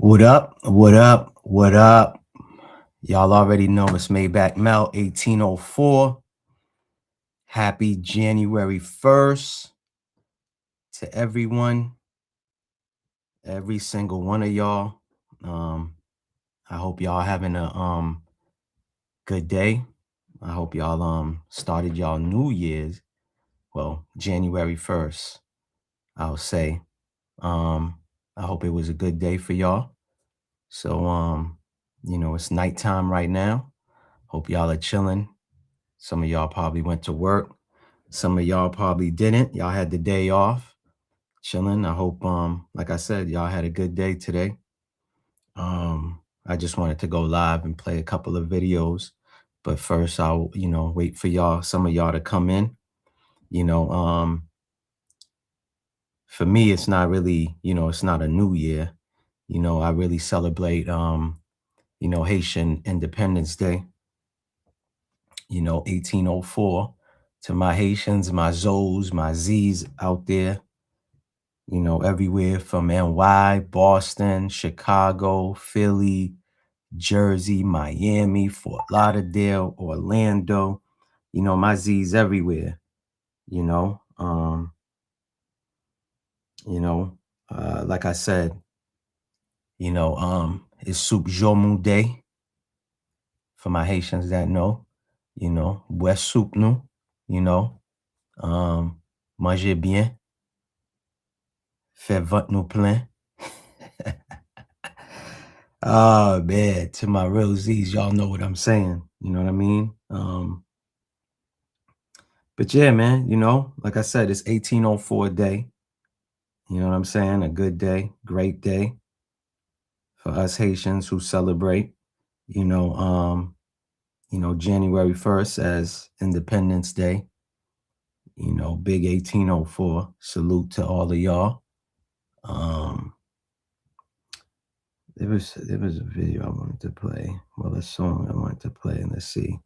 What up? What up? What up? Y'all already know it's Maybach Mel 1804. Happy January 1st to everyone, every single one of y'all. I hope y'all having a good day. I hope y'all started y'all New Year's. Well, January 1st, I'll say. I hope it was a good day for y'all. So it's nighttime right now. Hope y'all are chilling. Some of y'all probably went to work. Some of y'all probably didn't. Y'all had the day off, chilling. I hope, like I said, y'all had a good day today. I just wanted to go live and play a couple of videos. But first I'll, wait for y'all, some of y'all to come in. For me, it's not really, it's not a new year. I really celebrate, Haitian Independence Day. 1804, to my Haitians, my Zoes, my Z's out there, everywhere from NY, Boston, Chicago, Philly, Jersey, Miami, Fort Lauderdale, Orlando, my Z's everywhere, you know. Like I said, it's Soup Jomu Day for my Haitians that know, West Soup nous, mangez bien, fait ventre nous plein. Oh man, to my real Z's, y'all know what I'm saying. You know what I mean? But yeah, man, like I said, it's 1804 day. You know what I'm saying? A good day, great day for us Haitians who celebrate, January 1st as Independence Day. Big 1804. Salute to all of y'all. There was a video I wanted to play. Well, a song I wanted to play, and let's see.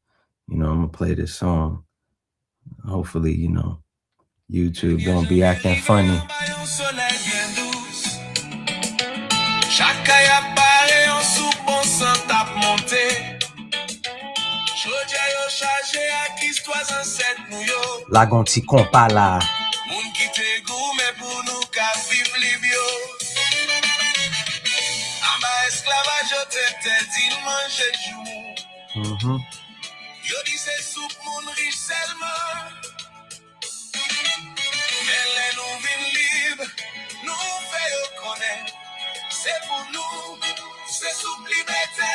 I'm gonna play this song. Hopefully, YouTube don't be acting funny. La gonti kompa la. Yo di se soup moun riche seulement. Mais les nous vin libre, nous fait yo connaître. C'est pour nous, c'est soup liberté.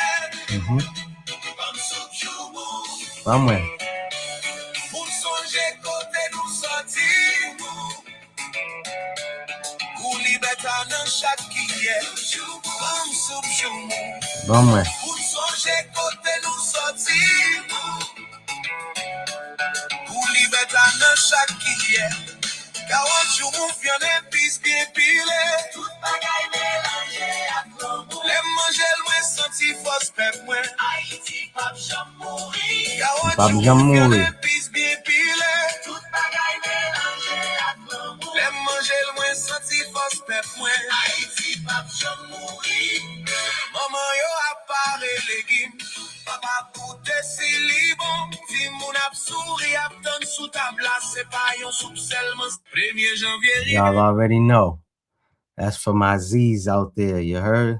Comme soup joumou. Vamos. Pour songer côté nous sortir. Pour liberté dans chaque guillet. Comme soup joumou. Vamos. Pour songer côté nous sortir. Pour liberté dans chaque guillet. Caoutchouc mouffion épice bien pilé. Tout bagaille mélangé à l'amour. Les manger loin senti force pep moins. Haïti pap jam mouri. Caoutchouc mouffion épice bien pilé. Tout bagaille mélangé à l'amour. Les manger loin senti force pep moins. Haïti pap jam mouri. Maman yo appare légumes. Papa coûte si libon. Si mon ap souri ap donne sous table c'est pas yon soupe seulement. 1er janvier. Y'all already know. That's for my Z's out there, you heard?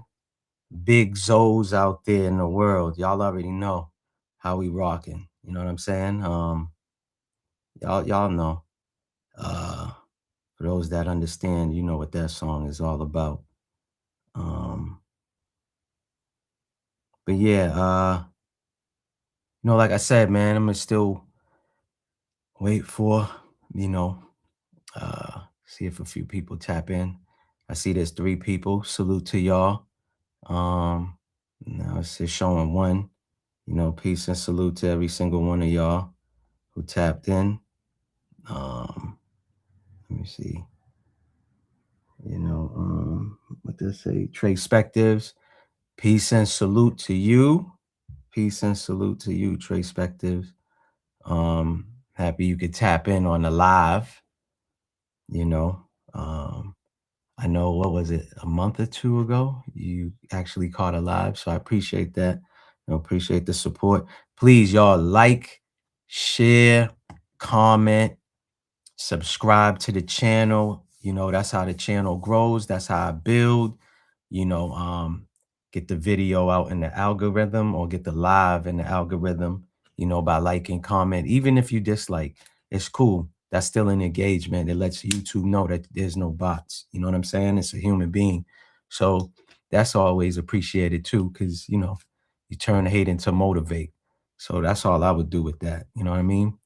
Big Zoes out there in the world. Y'all already know how we rocking. You know what I'm saying? Y'all know. For those that understand, you know what that song is all about. But yeah, like I said, man, I'm gonna still wait for, see if a few people tap in. I see there's 3 people. Salute to y'all. Now it's just showing 1. Peace and salute to every single one of y'all who tapped in. Let me see. What does it say? Trespectives. Peace and salute to you. Peace and salute to you, Trespectives. Happy you could tap in on the live. I know, what was it, a month or two ago, you actually caught a live, so I appreciate that. Appreciate the support. Please, y'all, like, share, comment, subscribe to the channel. That's how the channel grows. That's how I build. you know, um, get the video out in the algorithm or get the live in the algorithm, by liking, comment. Even if you dislike, it's cool. That's still an engagement. It lets YouTube know that there's no bots. You know what I'm saying? It's a human being. So that's always appreciated too, because, you turn hate into motivate. So that's all I would do with that. You know what I mean?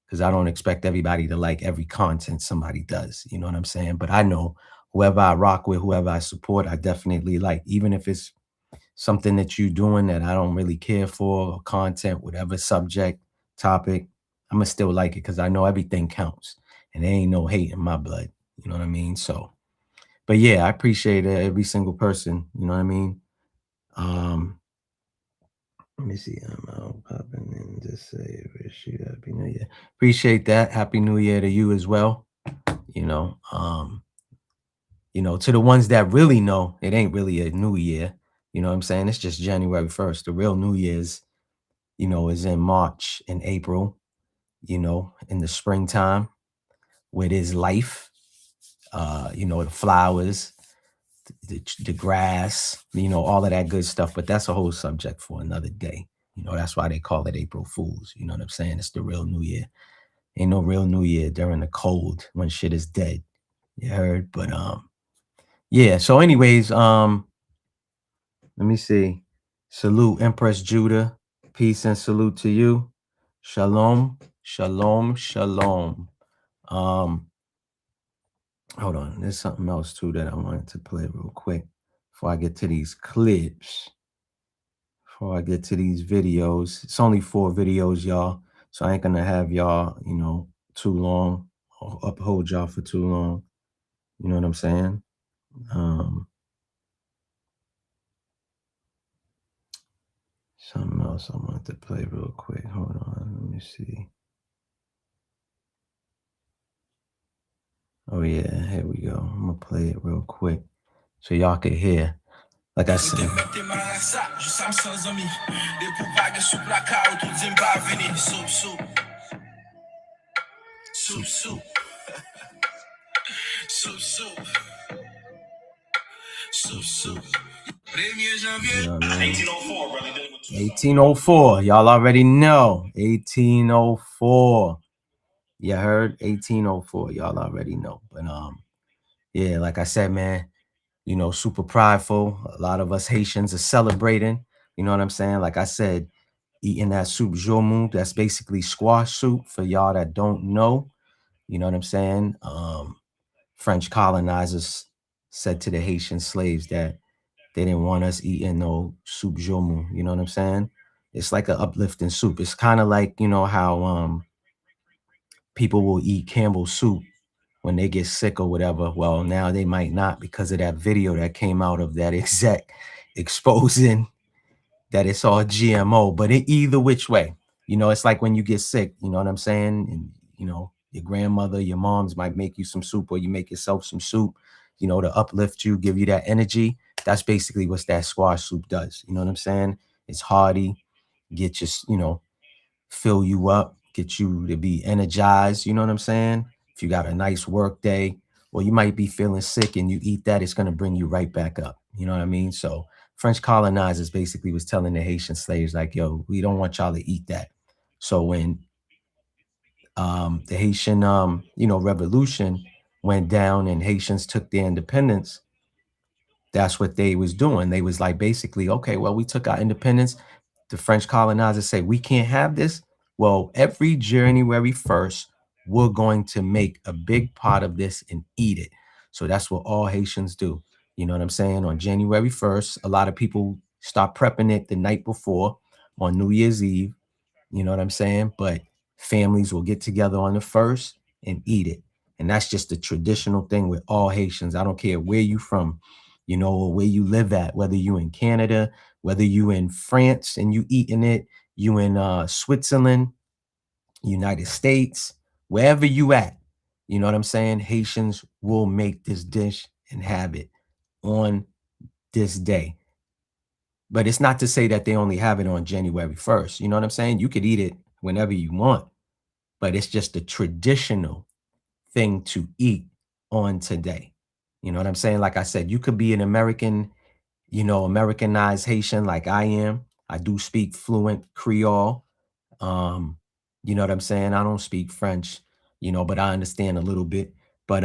Because I don't expect everybody to like every content somebody does. You know what I'm saying? But I know whoever I rock with, whoever I support, I definitely like, even if it's something that you're doing that I don't really care for, or content, whatever subject, topic, I'm gonna still like it because I know everything counts and there ain't no hate in my blood. You know what I mean? So, but yeah, I appreciate every single person. You know what I mean? Um, Let me see. I'm out popping in to say wish you happy new year. Appreciate that. Happy New Year to you as well. You know, um, to the ones that really know, it ain't really a new year. You know what I'm saying? It's just January 1st. The real New Year's, is in March and April, in the springtime, where there's life, the flowers, the grass, all of that good stuff. But that's a whole subject for another day. That's why they call it April Fools. You know what I'm saying? It's the real New Year. Ain't no real New Year during the cold when shit is dead. You heard? But yeah. So, anyways, let me see. Salute, Empress Judah. Peace and salute to you. Shalom, shalom, shalom. Hold on. There's something else too that I wanted to play real quick before I get to these clips. Before I get to these videos. It's only 4 videos, y'all. So I ain't gonna have y'all, too long or uphold y'all for too long. You know what I'm saying? Something else I wanted to play real quick. Hold on. Let me see. Oh yeah, here we go. I'm gonna play it real quick so y'all can hear. Like I said. You know what I mean? 1804. Y'all already know. 1804. You heard? 1804. Y'all already know. But yeah, like I said, man, super prideful. A lot of us Haitians are celebrating. You know what I'm saying? Like I said, eating that soup jomu, that's basically squash soup for y'all that don't know. You know what I'm saying? French colonizers said to the Haitian slaves that they didn't want us eating no soup jomu. You know what I'm saying? It's like an uplifting soup. It's kind of like, how people will eat Campbell's soup when they get sick or whatever. Well, now they might not because of that video that came out of that exec exposing that it's all GMO. But either which way, it's like when you get sick, you know what I'm saying? And, your grandmother, your moms might make you some soup, or you make yourself some soup, to uplift you, give you that energy. That's basically what that squash soup does. You know what I'm saying? It's hearty, get you, fill you up, get you to be energized. You know what I'm saying? If you got a nice work day, or you might be feeling sick and you eat that, it's going to bring you right back up. You know what I mean? So French colonizers basically was telling the Haitian slaves, like, yo, we don't want y'all to eat that. So when the Haitian, revolution went down and Haitians took their independence, that's what they was doing. They was like, basically, okay, well, we took our independence. The French colonizers say, we can't have this. Well, every January 1st, we're going to make a big pot of this and eat it. So that's what all Haitians do. You know what I'm saying? On January 1st, a lot of people start prepping it the night before on New Year's Eve. You know what I'm saying? But families will get together on the 1st and eat it. And that's just the traditional thing with all Haitians. I don't care where you from, or where you live at, whether you in Canada, whether you in France and you eating it, you in Switzerland, United States, wherever you at, you know what I'm saying? Haitians will make this dish and have it on this day. But it's not to say that they only have it on January 1st. You know what I'm saying? You could eat it whenever you want, but it's just a traditional thing to eat on today. You know what I'm saying? Like I said, you could be an American, Americanized Haitian like I am. I do speak fluent Creole. Um, you know what I'm saying? I don't speak French, but I understand a little bit. But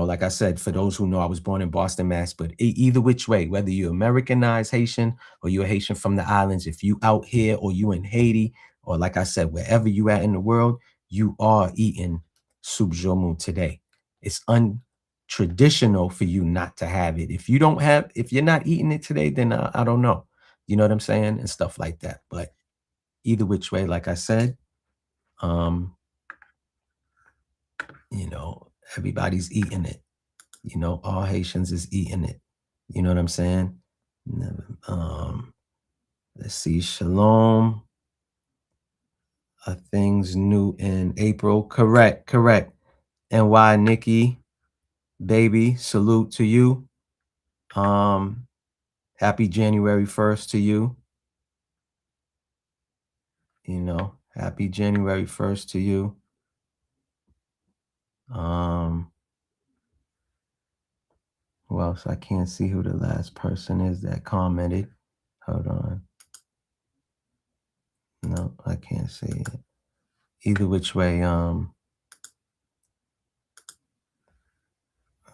like I said, for those who know, I was born in Boston, Mass. But either which way, whether you're Americanized Haitian or you're Haitian from the islands, if you out here or you in Haiti, or like I said, wherever you at in the world, you are eating soup jomu today. It's untraditional for you not to have it. If you're not eating it today, then I don't know. You know what I'm saying? And stuff like that. But either which way, like I said, um, you know, everybody's eating it. All Haitians is eating it. You know what I'm saying? Um, let's see, Shalom. Are things new in April? Correct, correct. And why, Nikki, baby, salute to you. Um, happy January 1st to you. Happy January 1st to you. Who else? I can't see who the last person is that commented. Hold on. No, I can't see it. Either which way,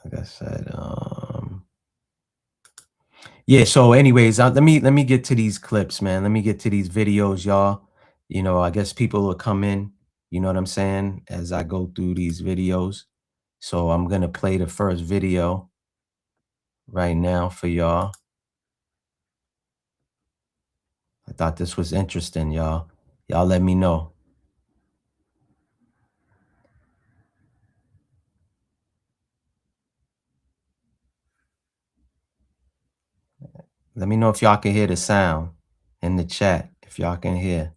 like I said, yeah, so anyways, let me get to these clips, man. Let me get to these videos, y'all. I guess people will come in, you know what I'm saying, as I go through these videos. So I'm gonna play the first video right now for y'all. I thought this was interesting, y'all. Y'all let me know. Let me know if y'all can hear the sound in the chat, if y'all can hear.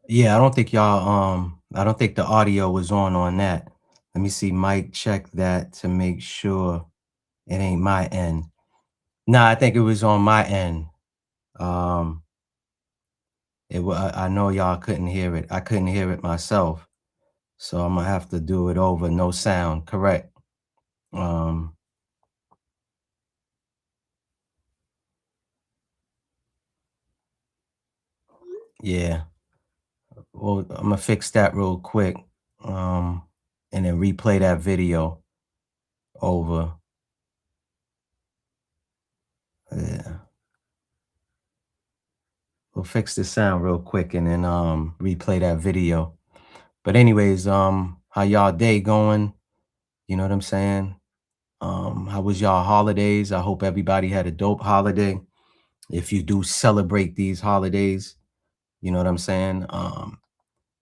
Yeah, I don't think the audio was on that. Let me see, Mike, check that to make sure it ain't my end. No, I think it was on my end. Um, I know y'all couldn't hear it. I couldn't hear it myself. So I'm gonna have to do it over, no sound, correct. Um, yeah. Well, I'm gonna fix that real quick. Um, and then replay that video over. Yeah. We'll fix the sound real quick and then replay that video. But anyways, how y'all day going? You know what I'm saying? How was y'all holidays? I hope everybody had a dope holiday. If you do celebrate these holidays, you know what I'm saying?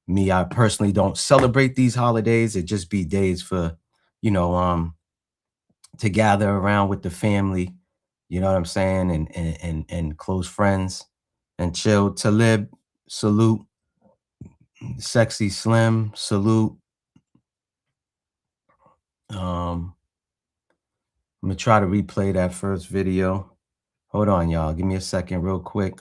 Me, I personally don't celebrate these holidays. It just be days for, you know, to gather around with the family, you know what I'm saying, and close friends and chill. Talib, salute. Sexy Slim, salute. I'm gonna try to replay that first video. Hold on, y'all. Give me a second real quick.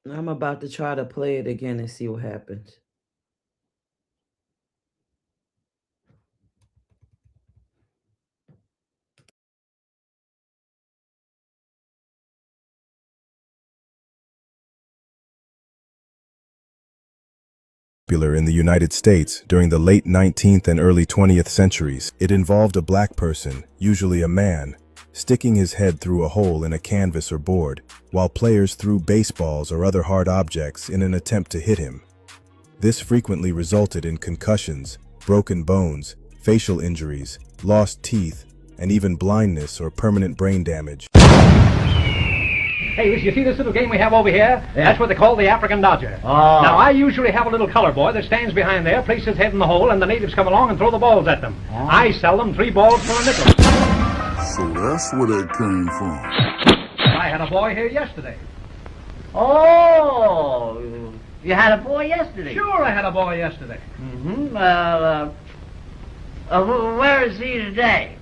I'm about to try to play it again and see what happens. Popular in the United States during the late 19th and early 20th centuries. It involved a black person, usually a man, sticking his head through a hole in a canvas or board, while players threw baseballs or other hard objects in an attempt to hit him. This frequently resulted in concussions, broken bones, facial injuries, lost teeth, and even blindness or permanent brain damage. Hey, you see this little game we have over here? Yeah. That's what they call the African Dodger. Oh. Now, I usually have a little color boy that stands behind there, places his head in the hole, and the natives come along and throw the balls at them. Oh. I sell them 3 balls for a nickel. So that's where that came from. I had a boy here yesterday. Oh, you had a boy yesterday? Sure, I had a boy yesterday. Mm-hmm. Where is he today?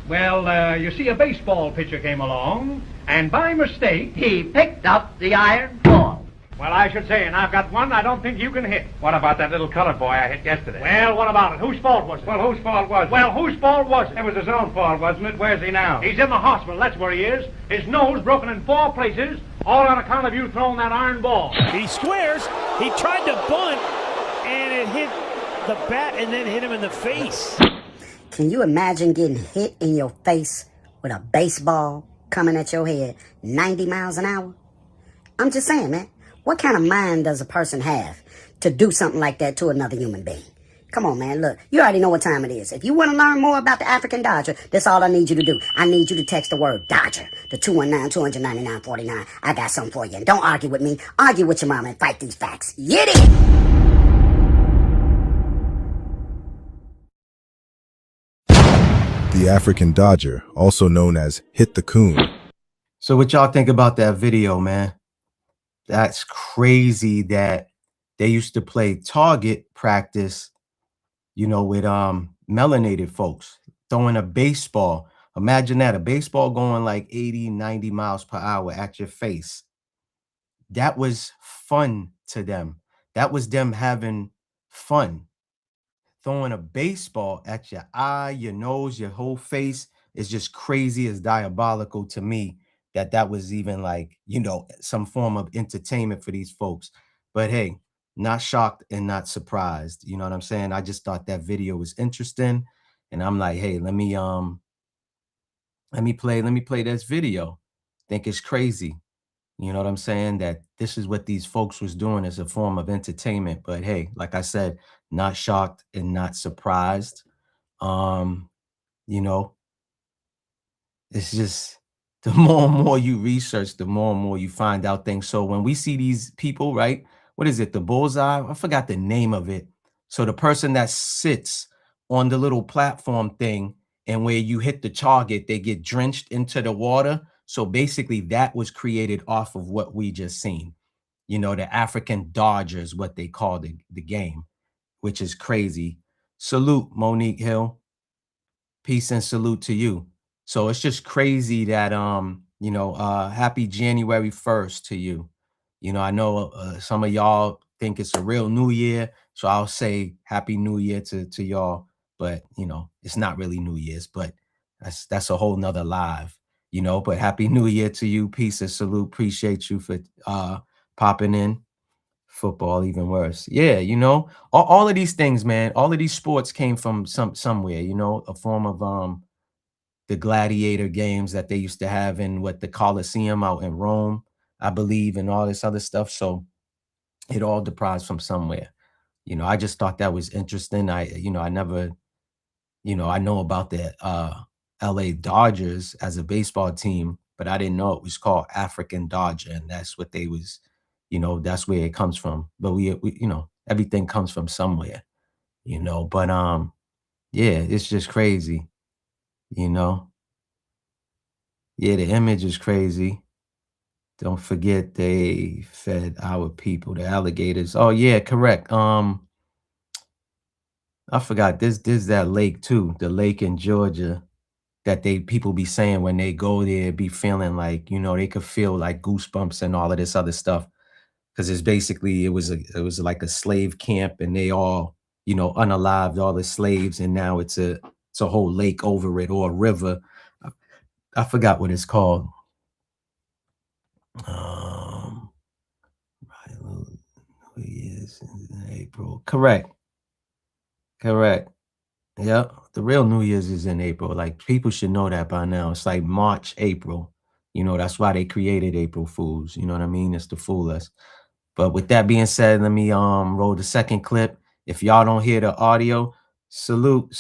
Well, you see, a baseball pitcher came along, and by mistake, He picked up the iron ball. well, I should say, and I've got one I don't think you can hit. What about that little colored boy I hit yesterday? Well, what about it? Whose fault was it? Well, whose fault was it? Well, whose fault was It it? was his own fault, wasn't it? Where's he now? He's in the hospital, that's where he is. His nose broken in 4 places, all on account of you throwing that iron ball. He squares. He tried to bunt, and it hit the bat and then hit him in the face. Can you imagine getting hit in your face with a baseball coming at your head 90 miles an hour? I'm just saying, man, what kind of mind does a person have to do something like that to another human being? Come on, man, look, you already know what time it is. If you want to learn more about the African Dodger, that's all I need you to do. I need you to text the word Dodger to 219-299-49. I got something for you. And don't argue with me. Argue with your mama and fight these facts. Get it! The African Dodger, also known as Hit the Coon. So what y'all think about that video, man? That's crazy that they used to play target practice, you know, with melanated folks throwing a baseball. Imagine that, a baseball going like 80, 90 miles per hour at your face. That was fun to them. That was them having fun. Throwing a baseball at your eye, your nose, your whole face is just crazy, as diabolical to me that was even like, you know, some form of entertainment for these folks. But hey, not shocked and not surprised. You know what I'm saying? I just thought that video was interesting. And I'm like, hey, let me play this video. Think it's crazy. You know what I'm saying? That this is what these folks was doing as a form of entertainment. But hey, like I said, not shocked and not surprised. You know, it's just the more and more you research, the more and more you find out things. So when we see these people, right? What is it? The bullseye? I forgot the name of it. So the person that sits on the little platform thing and where you hit the target, they get drenched into the water. So basically that was created off of what we just seen. You know, the African Dodgers, what they call the game, which is crazy. Salute, Monique Hill. Peace and salute to you. So it's just crazy that happy January 1st to you. I know some of y'all think it's a real new year, so I'll say happy new year to y'all, but it's not really New Year's, but that's a whole nother live, but happy new year to you. Peace and salute. Appreciate you for popping in. Football even worse. Yeah, all of these things, man, all of these sports came from somewhere, a form of the gladiator games that they used to have in the Colosseum out in Rome, I believe, and all this other stuff. So it all derives from somewhere. I just thought that was interesting. I never, I know about the LA Dodgers as a baseball team, but I didn't know it was called African Dodger, and that's what they was, that's where it comes from. But we everything comes from somewhere, but yeah, it's just crazy, Yeah, the image is crazy. Don't forget they fed our people, the alligators. Oh yeah, correct. I forgot there's that lake too, the lake in Georgia that people be saying when they go there, be feeling like, they could feel like goosebumps and all of this other stuff. Cause it's basically, it was like a slave camp, and they all, unalived all the slaves. And now it's a whole lake over it, or a river. I forgot what it's called. Yes, in April. Correct. Yep. The real New Year's is in April. Like, people should know that by now. It's like March, April. That's why they created April Fools. You know what I mean? It's to fool us. But with that being said, let me roll the second clip. If y'all don't hear the audio, salute,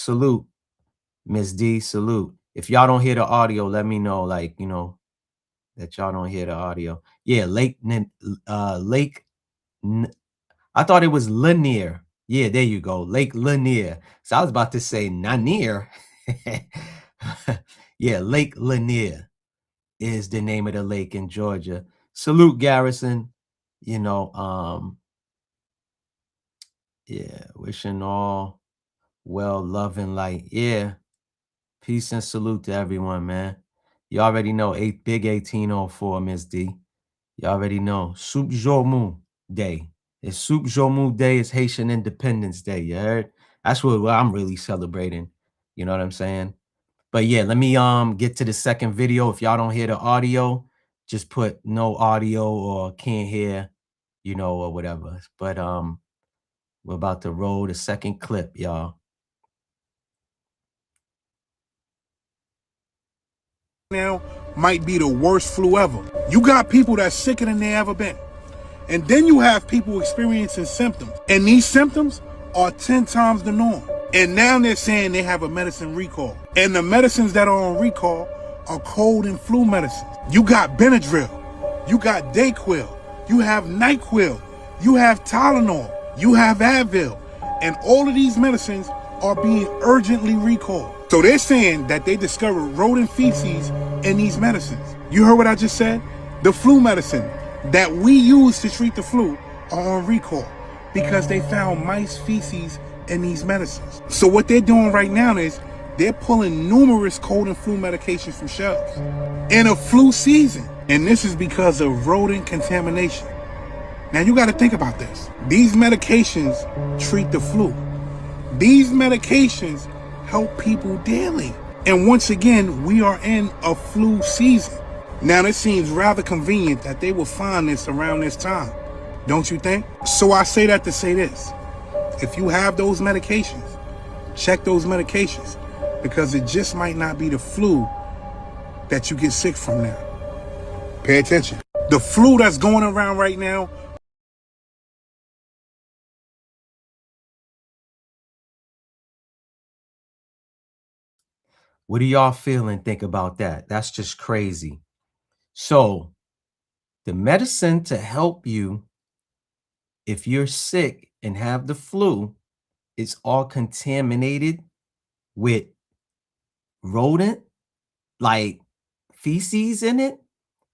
Miss D, salute. If y'all don't hear the audio, let me know, that y'all don't hear the audio. Yeah, I thought it was Lanier. Yeah, there you go. Lake Lanier. So I was about to say Nanier. Yeah, Lake Lanier is the name of the lake in Georgia. Salute, Garrison. Yeah, wishing all well, love, and light. Yeah. Peace and salute to everyone, man. You already know, big 1804, Miss D. You already know. Soup Jomu Day. It's Soup Jomu Day. It's Haitian Independence Day. You heard? That's what I'm really celebrating. You know what I'm saying? But yeah, let me get to the second video. If y'all don't hear the audio, just put no audio or can't hear, or whatever. But we're about to roll the second clip, y'all. Now might be the worst flu ever. You got people that's sicker than they ever been. And then you have people experiencing symptoms. And these symptoms are 10 times the norm. And now they're saying they have a medicine recall. And the medicines that are on recall are cold and flu medicines. You got Benadryl. You got Dayquil. You have NyQuil. You have Tylenol. You have Advil. And all of these medicines are being urgently recalled. So they're saying that they discovered rodent feces in these medicines. You heard what I just said? The flu medicine that we use to treat the flu are on recall because they found mice feces in these medicines. So what they're doing right now is they're pulling numerous cold and flu medications from shelves in a flu season. And this is because of rodent contamination. Now you got to think about this. These medications treat the flu. These medications help people daily. And once again, we are in a flu season. Now, it seems rather convenient that they will find this around this time, don't you think? So I say that to say this. If you have those medications, check those medications, because it just might not be the flu that you get sick from now. Pay attention. The flu that's going around right now, what do y'all feel and think about that? That's just crazy. So the medicine to help you if you're sick and have the flu, it's all contaminated with rodent, like feces in it.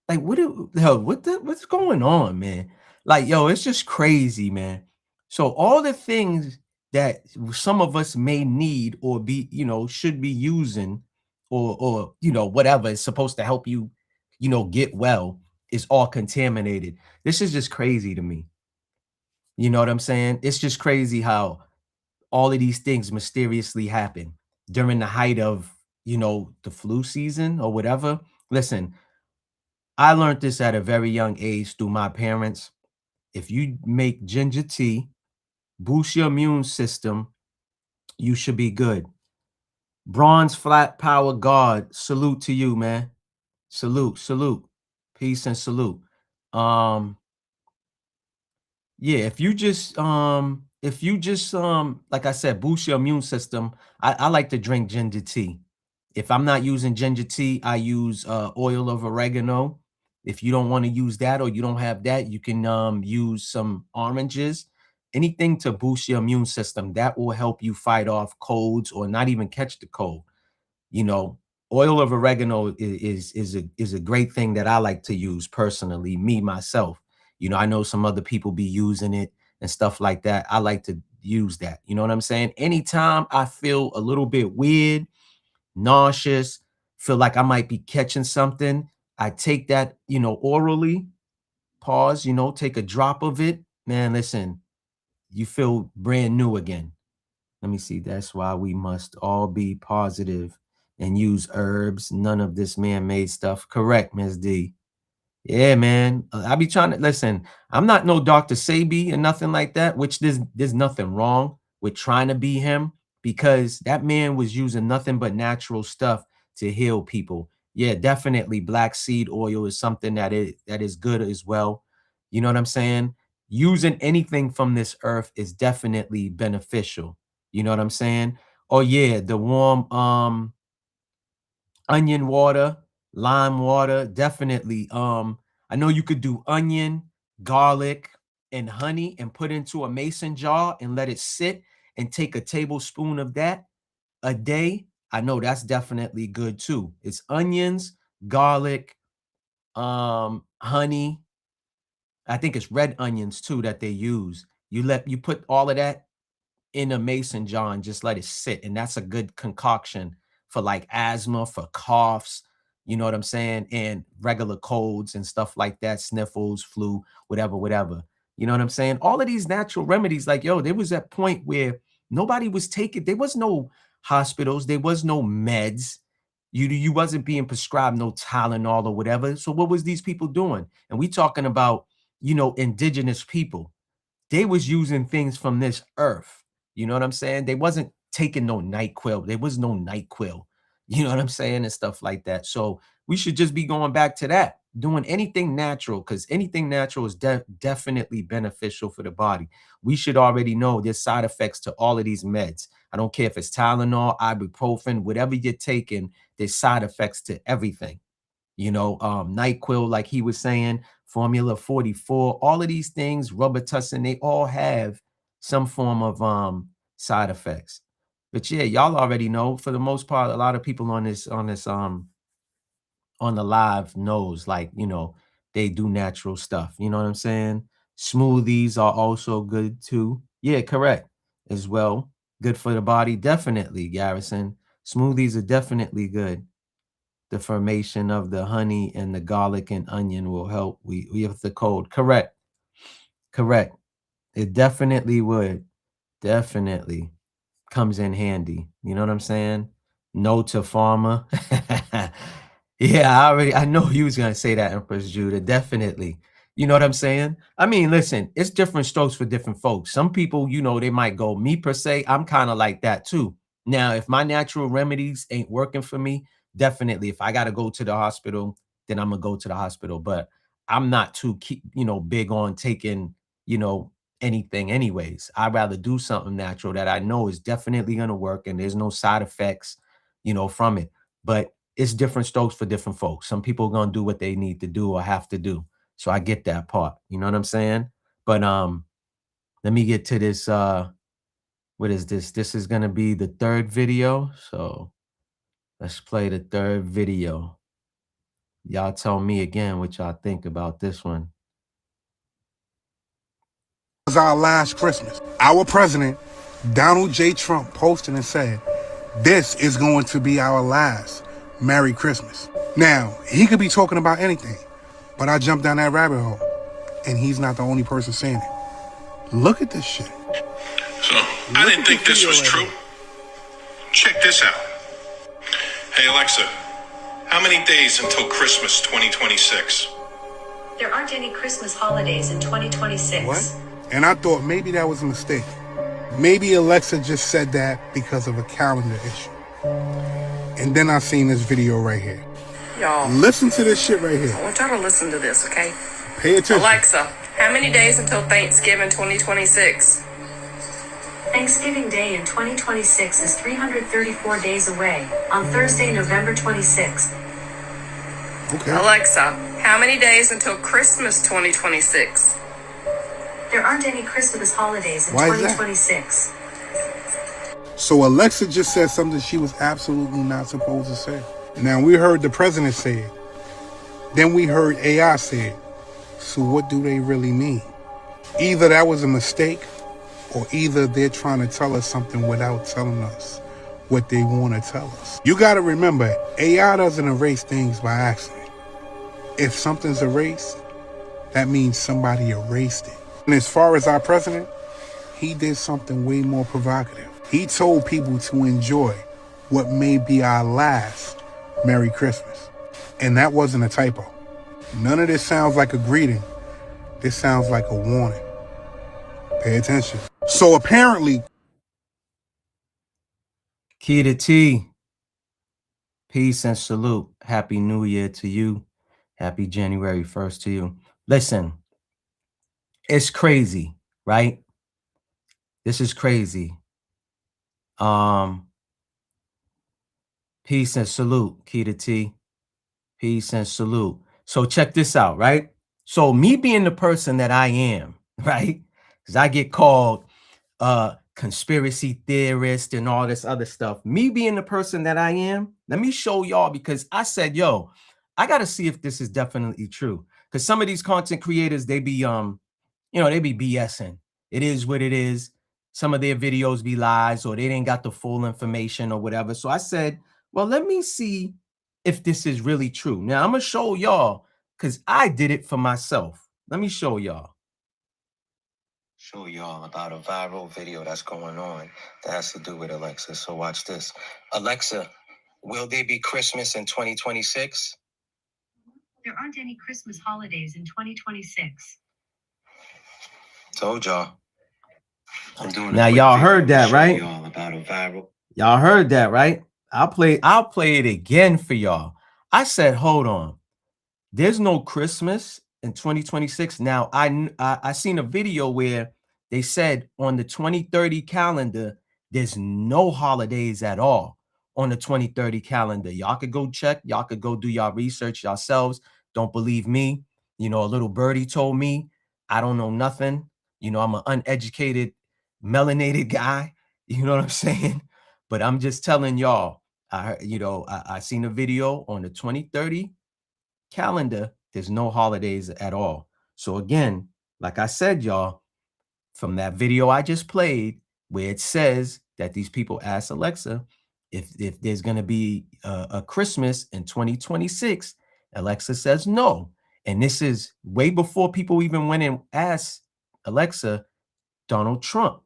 Like, what's going on, man? Like, yo, it's just crazy, man. So all the things that some of us may need or be, should be using, or whatever is supposed to help you, get well, is all contaminated. This is just crazy to me. You know what I'm saying? It's just crazy how all of these things mysteriously happen during the height of, the flu season or whatever. Listen, I learned this at a very young age through my parents. If you make ginger tea, boost your immune system, you should be good. Bronze Flat Power God, salute to you, man. Salute. Peace and salute. Yeah, if you just like I said, boost your immune system, I like to drink ginger tea. If I'm not using ginger tea, I use oil of oregano. If you don't want to use that, or you don't have that, you can use some oranges, anything to boost your immune system that will help you fight off colds or not even catch the cold. Oil of oregano is a great thing that I like to use personally, me myself. I know some other people be using it and stuff like that. I like to use that. You know what I'm saying? Anytime I feel a little bit weird, nauseous, feel like I might be catching something, I take that, orally, pause, take a drop of it. Man, listen, you feel brand new again. Let me see. That's why we must all be positive and use herbs. None of this man-made stuff. Correct, Ms. D. Yeah, man. I be trying to listen. I'm not no Dr. Sebi and nothing like that, which there's nothing wrong with trying to be him, because that man was using nothing but natural stuff to heal people. Yeah, definitely black seed oil is something that is good as well. You know what I'm saying? Using anything from this earth is definitely beneficial. You know what I'm saying? Oh yeah, the warm onion water, lime water, definitely. I know you could do onion, garlic, and honey and put into a mason jar and let it sit and take a tablespoon of that a day. I know that's definitely good too. It's onions, garlic, honey. I think it's red onions too that they use. You put all of that in a mason jar and just let it sit, and that's a good concoction for like asthma, for coughs, you know what I'm saying, and regular colds and stuff like that, sniffles, flu, whatever. You know what I'm saying? All of these natural remedies, like, yo, there was that point where nobody was taking, there was no hospitals, there was no meds, you wasn't being prescribed no Tylenol or whatever. So what was these people doing? And we talking about, indigenous people. They was using things from this earth. You know what I'm saying? They wasn't taking no NyQuil. There was no NyQuil. You know what I'm saying? And stuff like that. So we should just be going back to that, doing anything natural, because anything natural is definitely beneficial for the body. We should already know there's side effects to all of these meds. I don't care if it's Tylenol, ibuprofen, whatever you're taking, there's side effects to everything. NyQuil, like he was saying, Formula 44, all of these things, Robitussin, they all have some form of side effects. But yeah, y'all already know, for the most part, a lot of people on the live knows, like, they do natural stuff. You know what I'm saying? Smoothies are also good too. Yeah, correct. As well. Good for the body. Definitely, Garrison. Smoothies are definitely good. The formation of the honey and the garlic and onion will help. We have the code. Correct. It definitely would. Definitely comes in handy. You know what I'm saying? No to farmer. Yeah, I know you was gonna say that, Empress Judah. Definitely. You know what I'm saying? I mean, listen, it's different strokes for different folks. Some people, they might go, me per se, I'm kind of like that too. Now, if my natural remedies ain't working for me, definitely, if I got to go to the hospital, then I'm gonna go to the hospital. But I'm not too big on taking, anything anyways. I'd rather do something natural that I know is definitely gonna work and there's no side effects, from it. But it's different strokes for different folks. Some people are gonna do what they need to do or have to do. So I get that part. You know what I'm saying? But let me get to this. What is this? This is gonna be the third video. So let's play the third video. Y'all tell me again what y'all think about this one. It was our last Christmas. Our president Donald J. Trump posted and said, "This is going to be our last Merry Christmas." Now, he could be talking about anything, but I jumped down that rabbit hole, and he's not the only person saying it. Look at this shit. So, I didn't think this was true. Check this out. Hey, Alexa, how many days until Christmas 2026? There aren't any Christmas holidays in 2026. What? And I thought maybe that was a mistake. Maybe Alexa just said that because of a calendar issue. And then I seen this video right here. Y'all, listen to this shit right here. I want y'all to listen to this, okay? Pay attention. Alexa, how many days until Thanksgiving 2026? Thanksgiving Day in 2026 is 334 days away, on Thursday, November 26th. Okay. Alexa, how many days until Christmas 2026? There aren't any Christmas holidays in Why is that? 2026. So Alexa just said something she was absolutely not supposed to say. Now, we heard the president say it. Then we heard AI say it. So what do they really mean? Either that was a mistake, or either they're trying to tell us something without telling us what they want to tell us. You got to remember, AI doesn't erase things by accident. If something's erased, that means somebody erased it. And as far as our president, he did something way more provocative. He told people to enjoy what may be our last Merry Christmas. And that wasn't a typo. None of this sounds like a greeting. This sounds like a warning. Pay attention. So apparently, Key to T, peace and salute. Happy New Year to you. Happy January 1st to you. Listen, it's crazy, right? This is crazy. Peace and salute, Key to T. Peace and salute. So check this out, right? So me being the person that I am, right? Because I get called conspiracy theorist and all this other stuff. Me being the person that I am, let me show y'all, because I said, yo, I got to see if this is definitely true. Because some of these content creators, they be, they be BSing. It is what it is. Some of their videos be lies, or they didn't got the full information or whatever. So I said, well, let me see if this is really true. Now I'm going to show y'all, because I did it for myself. Let me show y'all. Show y'all about a viral video that's going on that has to do with Alexa. So watch this. Alexa, will there be Christmas in 2026? There aren't any Christmas holidays in 2026. Told y'all. I'm doing now y'all heard that, right? Y'all about a viral. Y'all heard that, right? I'll play it again for y'all. I said, hold on. There's no Christmas in 2026. Now, I seen a video where they said on the 2030 calendar, there's no holidays at all on the 2030 calendar. Y'all could go check. Y'all could go do y'all research yourselves. Don't believe me. A little birdie told me. I don't know nothing. I'm an uneducated, melanated guy. You know what I'm saying? But I'm just telling y'all, I seen a video on the 2030 calendar. There's no holidays at all. So again, like I said, y'all, from that video I just played, where it says that these people asked Alexa if there's going to be a Christmas in 2026, Alexa says no. And this is way before people even went and asked Alexa. Donald Trump,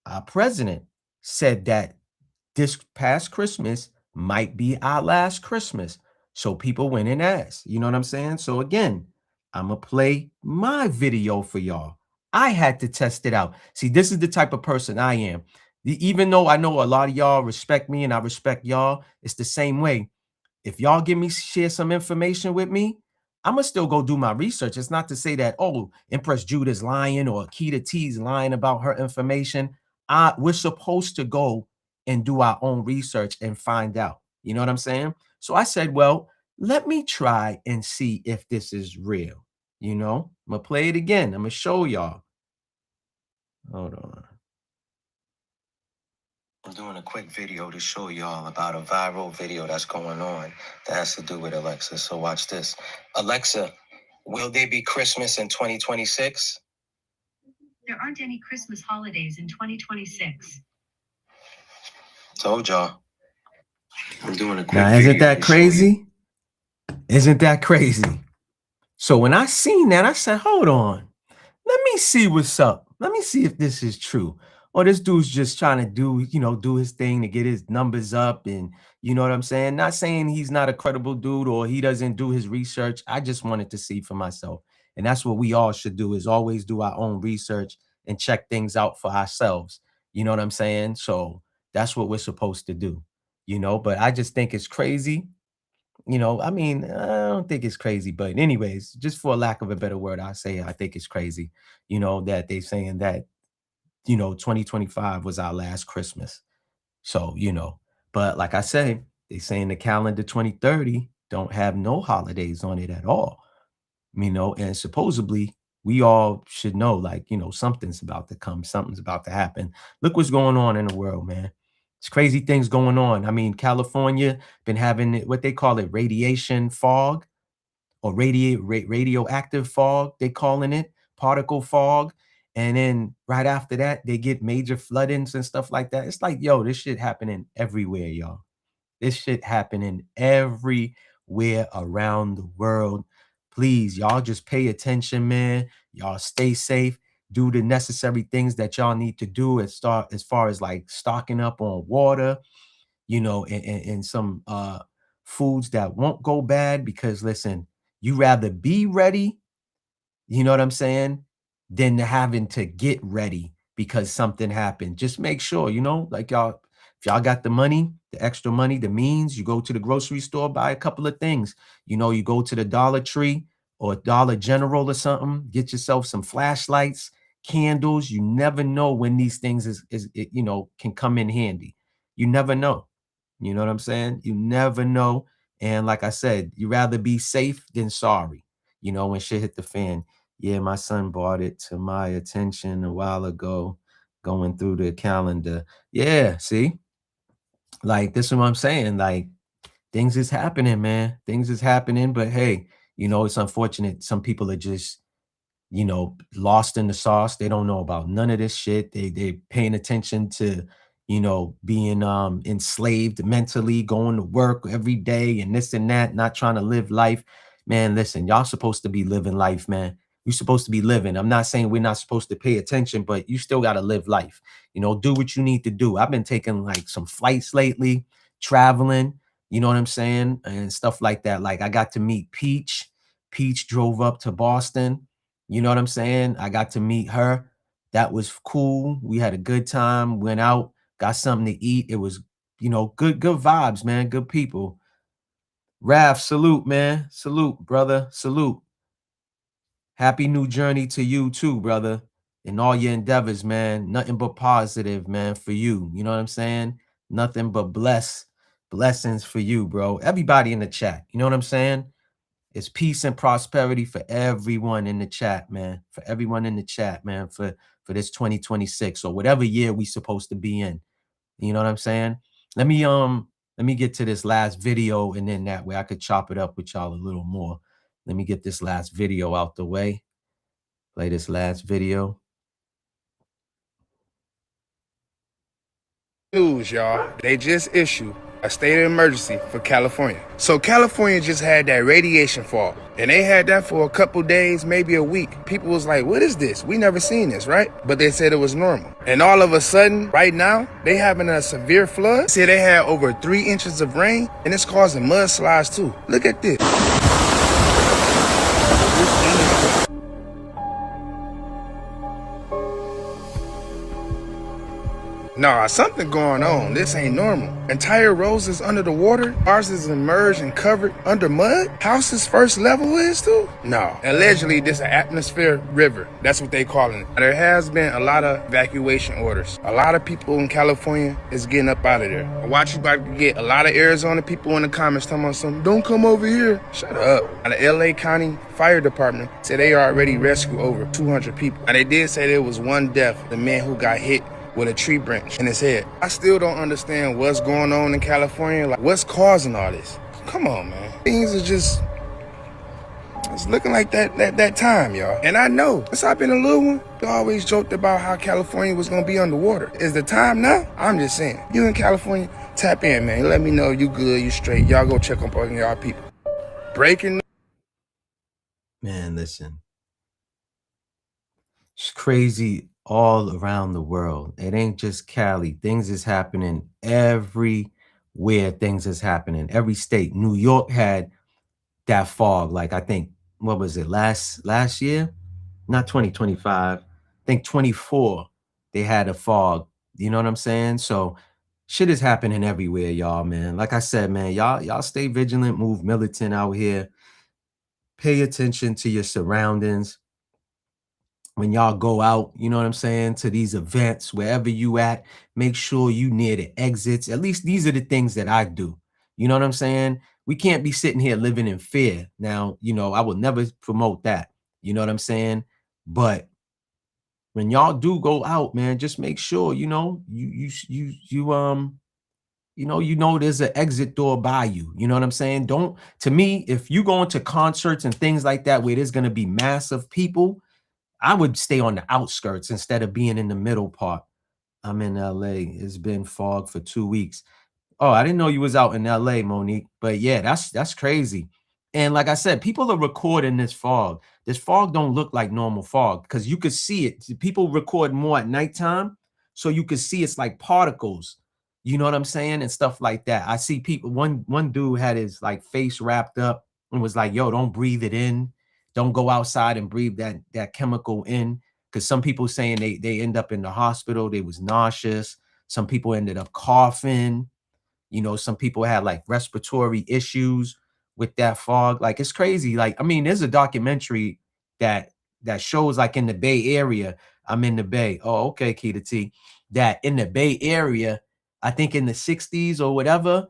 our president, said that this past Christmas might be our last Christmas. So people went and asked, you know what I'm saying? So again, I'm going to play my video for y'all. I had to test it out. See, this is the type of person I am. Even though I know a lot of y'all respect me and I respect y'all, it's the same way. If y'all share some information with me, I'm going to still go do my research. It's not to say that, oh, Empress Judah's lying or Key to T's lying about her information. We're supposed to go and do our own research and find out. You know what I'm saying? So I said, well, let me try and see if this is real. I'm going to play it again. I'm going to show y'all. Hold on. I'm doing a quick video to show y'all about a viral video that's going on that has to do with Alexa. So watch this. Alexa, will there be Christmas in 2026? There aren't any Christmas holidays in 2026. Told y'all. I'm doing a quick Now, isn't video that to show you. crazy? Isn't that crazy? So when I seen that, I said, hold on. Let me see what's up. Let me see if this is true. Or this dude's just trying to do his thing to get his numbers up. And you know what I'm saying? Not saying he's not a credible dude or he doesn't do his research. I just wanted to see for myself. And that's what we all should do, is always do our own research and check things out for ourselves. You know what I'm saying? So that's what we're supposed to do, but I just think it's crazy. I mean, I don't think it's crazy, but anyways, just for lack of a better word, I think it's crazy, that they saying that, 2025 was our last Christmas. So, but like I say, they saying the calendar 2030 don't have no holidays on it at all, and supposedly we all should know, like, something's about to come, something's about to happen. Look what's going on in the world, man. It's crazy things going on. I mean, California been having what they call it, radiation fog, or radioactive fog, they calling it, particle fog. And then right after that, they get major floodings and stuff like that. It's like, yo, this shit happening everywhere, y'all. This shit happening everywhere around the world. Please, y'all just pay attention, man. Y'all stay safe. Do the necessary things that y'all need to do as far as like stocking up on water, and some foods that won't go bad. Because listen, you rather be ready, you know what I'm saying, than having to get ready because something happened. Just make sure, like y'all, if y'all got the money, the extra money, the means, you go to the grocery store, buy a couple of things. You go to the Dollar Tree or Dollar General or something, get yourself some flashlights, candles. You never know when these things can come in handy. You never know. You know what I'm saying? You never know. And like I said, you rather be safe than sorry, when shit hit the fan. Yeah, my son brought it to my attention a while ago, going through the calendar. Yeah, see? Like, this is what I'm saying. Like, things is happening, man. Things is happening. But hey, it's unfortunate. Some people are just, lost in the sauce. They don't know about none of this shit. They paying attention to, being enslaved mentally, going to work every day and this and that, not trying to live life. Man, listen, y'all supposed to be living life, man. You're supposed to be living. I'm not saying we're not supposed to pay attention, but you still got to live life. Do what you need to do. I've been taking like some flights lately, traveling, you know what I'm saying? And stuff like that. Like I got to meet Peach. Peach drove up to Boston. You know what I'm saying? I got to meet her. That was cool. We had a good time, went out, got something to eat. It was, good vibes, man. Good people. Raph, salute, man. Salute, brother. Salute. Happy new journey to you too, brother. In all your endeavors, man. Nothing but positive, man, for you. You know what I'm saying? Nothing but blessings for you, bro. Everybody in the chat. You know what I'm saying? It's peace and prosperity for everyone in the chat, man. For everyone in the chat, man, for this 2026 or whatever year we supposed to be in. You know what I'm saying? Let me get to this last video, and then that way I could chop it up with y'all a little more. Let me get this last video out the way. Play this last video. News, y'all. They just issued a state of emergency for California. So California just had that radiation fall, and they had that for a couple days, maybe a week. People was like, what is this? We never seen this, right? But they said it was normal. And all of a sudden, right now, they having a severe flood. Say they had over 3 inches of rain, and it's causing mudslides too. Look at this. Nah, something going on. This ain't normal. Entire rows is under the water. Ours is immersed and covered under mud. House's first level is too? No. Allegedly, this is an atmosphere river. That's what they calling it. There has been a lot of evacuation orders. A lot of people in California is getting up out of there. I watch you about to get a lot of Arizona people in the comments talking about something. Don't come over here. Shut up. And the LA County Fire Department said they already rescued over 200 people. And they did say there was one death, the man who got hit with a tree branch in his head. I still don't understand what's going on in California. Like, what's causing all this? Come on, man. Things are just It's looking like that time, y'all. And I know, since I've been a little one, they always joked about how California was gonna be underwater. Is the time now? I'm just saying. You in California, tap in, man. Let me know you good, you straight. Y'all go check on y'all people. Breaking. Man, listen. It's crazy all around the world. It ain't just Cali. Things is happening everywhere. Things is happening. Every state. New York had that fog. Like I think, what was it, last year? Not 2025. I think 24. They had a fog. You know what I'm saying? So shit is happening everywhere, y'all, man. Like I said, man, y'all stay vigilant, move militant out here. Pay attention to your surroundings. When y'all go out, you know what I'm saying, to these events, wherever you at, make sure you near the exits. At least these are the things that I do. You know what I'm saying? We can't be sitting here living in fear. Now, you know, I will never promote that. You know what I'm saying? But when y'all do go out, man, just make sure, you know, you know there's an exit door by you. You know what I'm saying? Don't, to me, if you go into concerts and things like that where there's going to be massive people, I would stay on the outskirts instead of being in the middle part. I'm in LA. It's been fog for 2 weeks. Oh, I didn't know you was out in LA, Monique. But yeah, that's crazy. And like I said, people are recording this fog. This fog don't look like normal fog because you could see it. People record more at nighttime, so you could see it's like particles. You know what I'm saying? And stuff like that. I see people, one dude had his like face wrapped up and was like, yo, don't breathe it in. Don't go outside and breathe that chemical in. Because some people saying they end up in the hospital. They was nauseous. Some people ended up coughing. You know, some people had like respiratory issues with that fog. Like it's crazy. Like, I mean, there's a documentary that shows like in the Bay Area. I'm in the Bay. Oh, okay, Keita T. That in the Bay Area, I think in the 60s or whatever,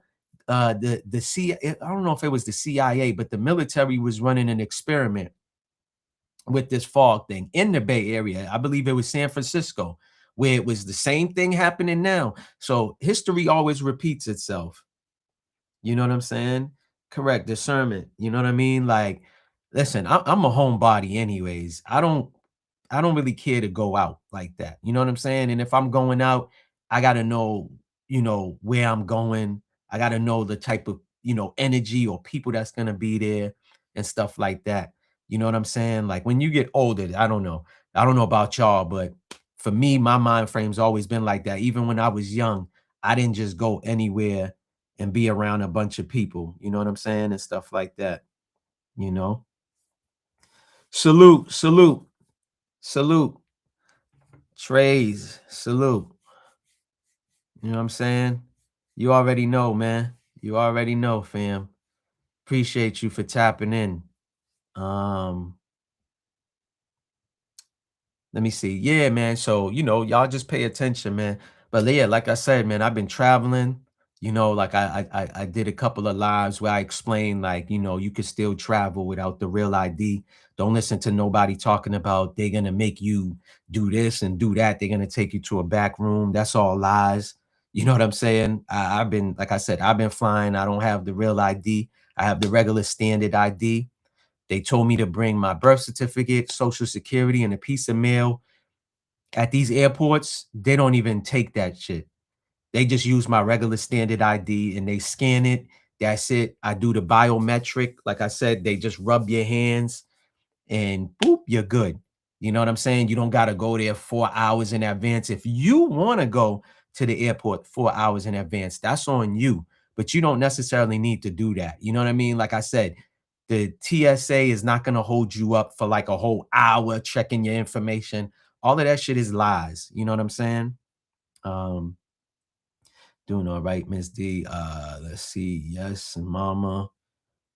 I don't know if it was the CIA, but the military was running an experiment with this fog thing in the Bay Area. I believe it was San Francisco, where it was the same thing happening now. So history always repeats itself. You know what I'm saying? Correct. Discernment. You know what I mean? Like, listen, I'm a homebody anyways. I don't really care to go out like that. You know what I'm saying? And if I'm going out, I got to know, you know, where I'm going. I got to know the type of, you know, energy or people that's going to be there and stuff like that. You know what I'm saying? Like when you get older, I don't know about y'all, but for me, my mind frame's always been like that. Even when I was young, I didn't just go anywhere and be around a bunch of people. You know what I'm saying? And stuff like that, you know? Salute. Trays, salute. You know what I'm saying? You already know, man. You already know, fam. Appreciate you for tapping in. Let me see. Yeah, man. So, you know, y'all just pay attention, man. But yeah, like I said, man, I've been traveling. You know, like I did a couple of lives where I explained, like, you know, you could still travel without the real ID. Don't listen to nobody talking about they're gonna make you do this and do that. They're gonna take you to a back room. That's all lies. You know what I'm saying? I've been, like I said, I've been flying. I don't have the real ID. I have the regular standard ID. They told me to bring my birth certificate, social security, and a piece of mail. At these airports, they don't even take that shit. They just use my regular standard ID and they scan it. That's it. I do the biometric. Like I said, they just rub your hands and boop, you're good. You know what I'm saying? You don't got to go there 4 hours in advance. If you want to go to the airport 4 hours in advance, that's on you. But you don't necessarily need to do that. You know what I mean? Like I said, the TSA is not going to hold you up for like a whole hour checking your information. All of that shit is lies. You know what I'm saying? Doing all right, Miss D. Let's see. Yes, mama.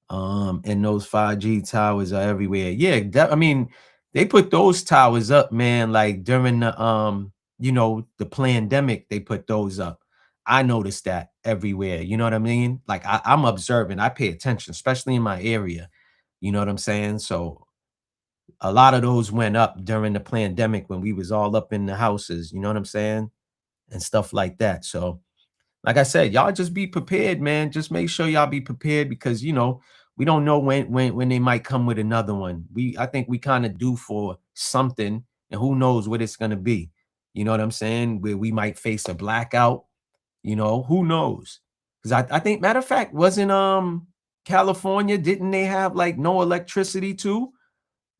And those 5G towers are everywhere. Yeah, I mean, they put those towers up, man, like during the you know, the pandemic, they put those up. I noticed that everywhere. You know what I mean? Like I'm observing, I pay attention, especially in my area. You know what I'm saying? So a lot of those went up during the pandemic when we was all up in the houses, you know what I'm saying? And stuff like that. So like I said, y'all just be prepared, man. Just make sure y'all be prepared because, you know, We don't know when they might come with another one. I think we kind of due for something, and who knows what it's gonna be. You know what I'm saying? Where we might face a blackout. You know, who knows? Because I think, matter of fact, wasn't California, didn't they have like no electricity too?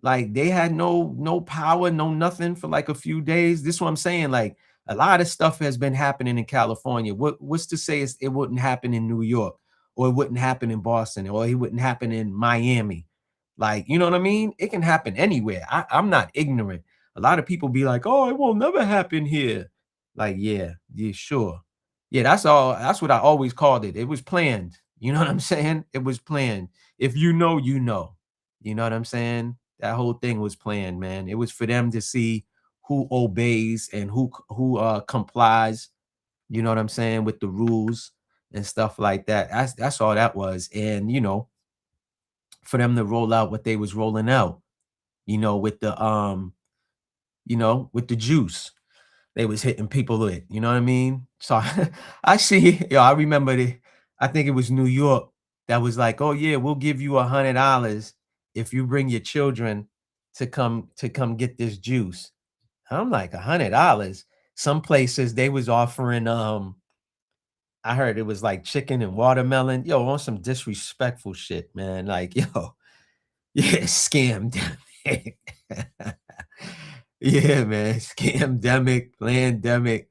Like they had no power, no nothing for like a few days. This is what I'm saying. Like a lot of stuff has been happening in California. What's to say it wouldn't happen in New York, or it wouldn't happen in Boston, or it wouldn't happen in Miami? Like, you know what I mean? It can happen anywhere. I'm not ignorant. A lot of people be like, oh, it will never happen here. Like, yeah, sure. Yeah, that's all. That's what I always called it. It was planned. You know what I'm saying? It was planned. If you know, you know. You know what I'm saying? That whole thing was planned, man. It was for them to see who obeys and who complies. You know what I'm saying, with the rules and stuff like that. That's all that was. And you know, for them to roll out what they was rolling out, you know, with the with the juice they was hitting people with. You know what I mean? So I see. I remember I think it was New York that was like, oh yeah, we'll give you $100 if you bring your children to come get this juice. I'm like, $100. Some places they was offering I heard it was like chicken and watermelon. Yo, on some disrespectful shit, man. Like, yo, yeah, scam. Yeah, man, scamdemic, pandemic.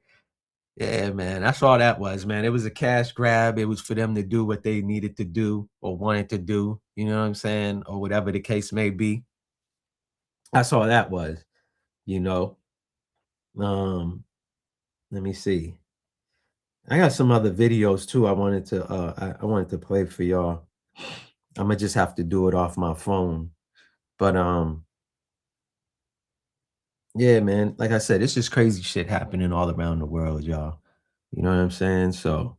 Yeah, man, that's all that was, man. It was a cash grab. It was for them to do what they needed to do or wanted to do, you know what I'm saying? Or whatever the case may be. That's all that was, you know. Let me see. I got some other videos too. I wanted to play for y'all. I'm gonna just have to do it off my phone. But yeah, man, like I said, it's just crazy shit happening all around the world, y'all. You know what I'm saying? So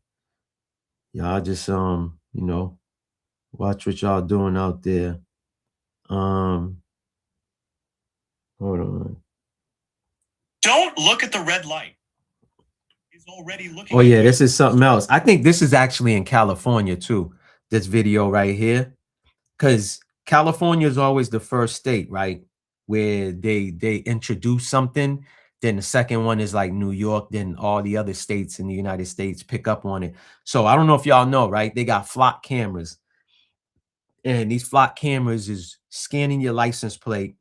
y'all just you know, watch what y'all doing out there. Hold on. Don't look at the red light. He's already looking. Oh yeah, this is something else. I think this is actually in California too. This video right here, because California is always the first state, right, where they introduce something. Then the second one is like New York. Then all the other states in the United States pick up on it. So I don't know if y'all know, right? They got flock cameras, and these flock cameras is scanning your license plate,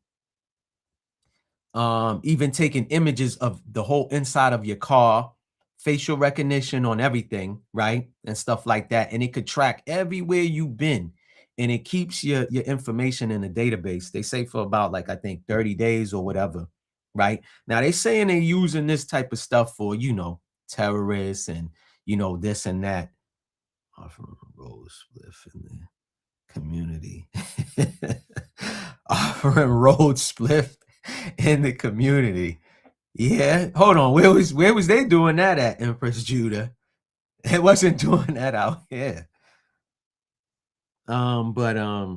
even taking images of the whole inside of your car, facial recognition on everything, right, and stuff like that. And it could track everywhere you've been, and it keeps your information in a database. They say for about, like, I think 30 days or whatever, right? Now they saying they're using this type of stuff for, you know, terrorists and, you know, this and that. Offering road spliff in the community. Offering road spliff in the community. Yeah, hold on. Where was they doing that at, Empress Judah? It wasn't doing that out here. Yeah,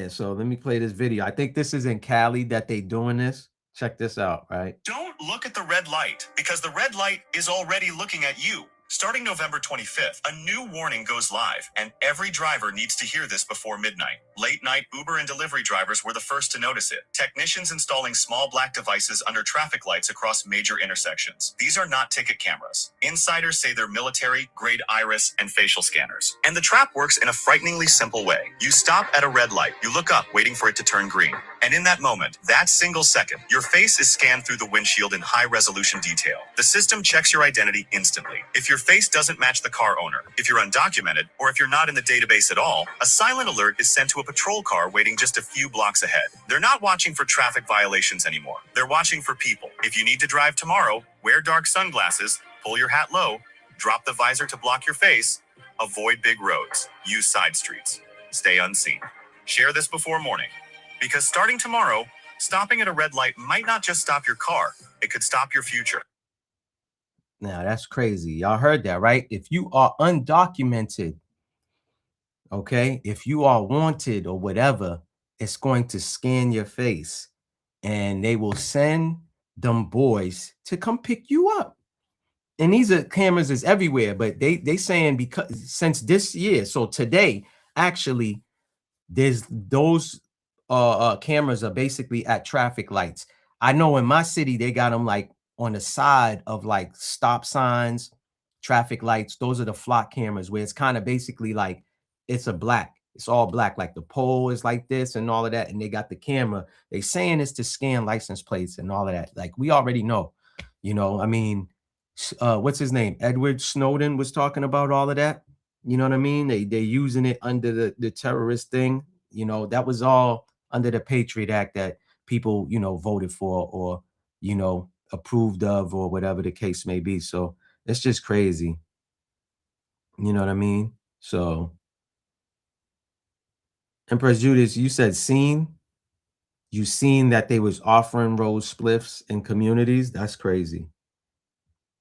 so let me play this video. I think this is in Cali that they doing this. Check this out, right? Don't look at the red light, because the red light is already looking at you. Starting November 25th, a new warning goes live, and every driver needs to hear this before midnight. Late-night Uber and delivery drivers were the first to notice it. Technicians installing small black devices under traffic lights across major intersections. These are not ticket cameras. Insiders say they're military-grade iris and facial scanners. And the trap works in a frighteningly simple way. You stop at a red light, you look up, waiting for it to turn green. And in that moment, that single second, your face is scanned through the windshield in high-resolution detail. The system checks your identity instantly. If your face doesn't match the car owner, if you're undocumented, or if you're not in the database at all, a silent alert is sent to a patrol car waiting just a few blocks ahead. They're not watching for traffic violations anymore. They're watching for people. If you need to drive tomorrow, wear dark sunglasses, pull your hat low, drop the visor to block your face, avoid big roads, use side streets, stay unseen. Share this before morning. Because starting tomorrow, stopping at a red light might not just stop your car, it could stop your future. Now that's crazy. Y'all heard that, right? If you are undocumented, okay, if you are wanted or whatever, it's going to scan your face, and they will send them boys to come pick you up. And these are cameras is everywhere, but they saying because since this year, so today, actually, There's those cameras are basically at traffic lights. I know in my city they got them like on the side of like stop signs, traffic lights. Those are the flock cameras where it's kind of basically like it's all black, like the pole is like this and all of that, and they got the camera. They saying it's to scan license plates and all of that. Like we already know, I mean, what's his name? Edward Snowden was talking about all of that. You know what I mean? They using it under the terrorist thing. That was all under the Patriot Act that people, voted for or, approved of or whatever the case may be. So it's just crazy. You know what I mean? So Empress Judas, you said you seen that they was offering rose spliffs in communities. That's crazy.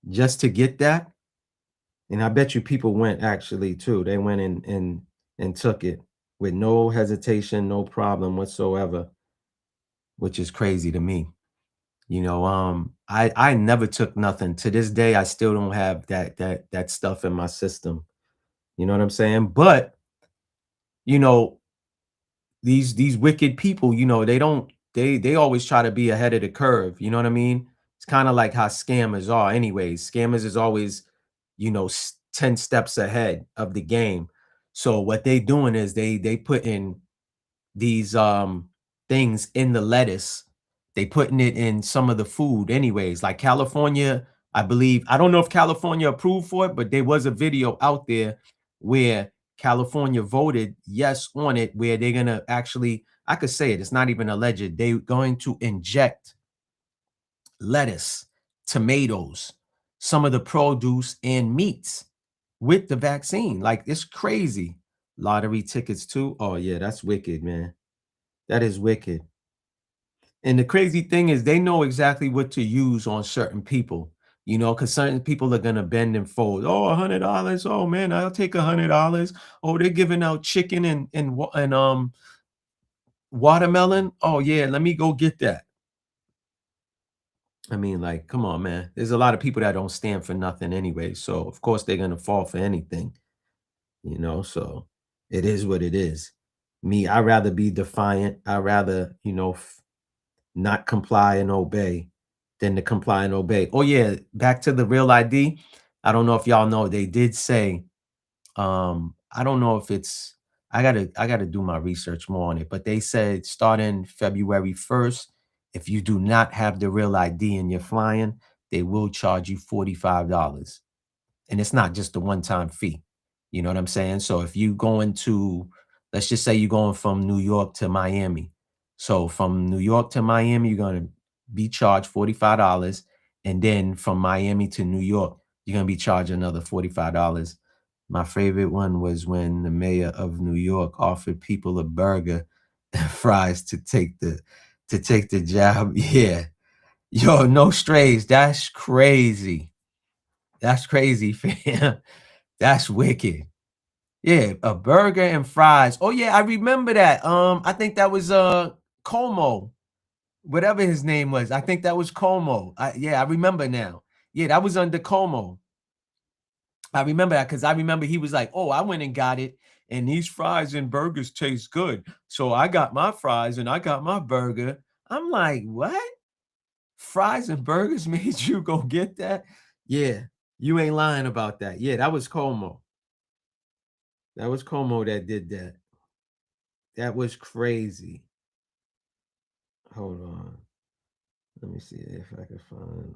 Just to get that. And I bet you people went actually too. They went in and took it with no hesitation, no problem whatsoever, which is crazy to me. I never took nothing. To this day, I still don't have that stuff in my system. You know what I'm saying? But these wicked people, they always try to be ahead of the curve. You know what I mean? It's kind of like how scammers are anyways. Scammers is always 10 steps ahead of the game. So what they doing is they put in these things in the lettuce. They putting it in some of the food anyways. Like California, I believe, I don't know if California approved for it, but there was a video out there where California voted yes on it, where they're gonna actually, I could say it's not even alleged, they're going to inject lettuce, tomatoes, some of the produce and meats with the vaccine. Like, it's crazy. Lottery tickets too. Oh yeah, that's wicked, man. That is wicked. And the crazy thing is they know exactly what to use on certain people, because certain people are going to bend and fold. Oh, $100. Oh man, I'll take $100. Oh, they're giving out chicken and watermelon. Oh yeah, let me go get that. I mean, like, come on, man. There's a lot of people that don't stand for nothing anyway. So of course they're going to fall for anything, so it is what it is. Me, I'd rather be defiant. I'd rather, not comply and obey than to comply and obey. Oh yeah, back to the Real ID. I don't know if y'all know, they did say, I don't know if it's, I gotta do my research more on it, but they said starting February 1st, if you do not have the Real ID and you're flying, they will charge you $45. And it's not just a one-time fee. You know what I'm saying? So if you going to, let's just say you're going from New York to Miami. So from New York to Miami, you're going to be charged $45. And then from Miami to New York, you're going to be charged another $45. My favorite one was when the mayor of New York offered people a burger and fries to take the job. Yeah. Yo, no strays. That's crazy. That's crazy, fam. That's wicked. Yeah, a burger and fries. Oh yeah, I remember that. I think that was Como, whatever his name was. I think that was Como. Yeah, I remember now. Yeah, that was under Como. I remember that because I remember he was like, "Oh, I went and got it, and these fries and burgers taste good. So I got my fries and I got my burger." I'm like, "What? Fries and burgers made you go get that?" Yeah, you ain't lying about that. Yeah, that was Como. That was Como that did that. That was crazy. Hold on. Let me see if I can find.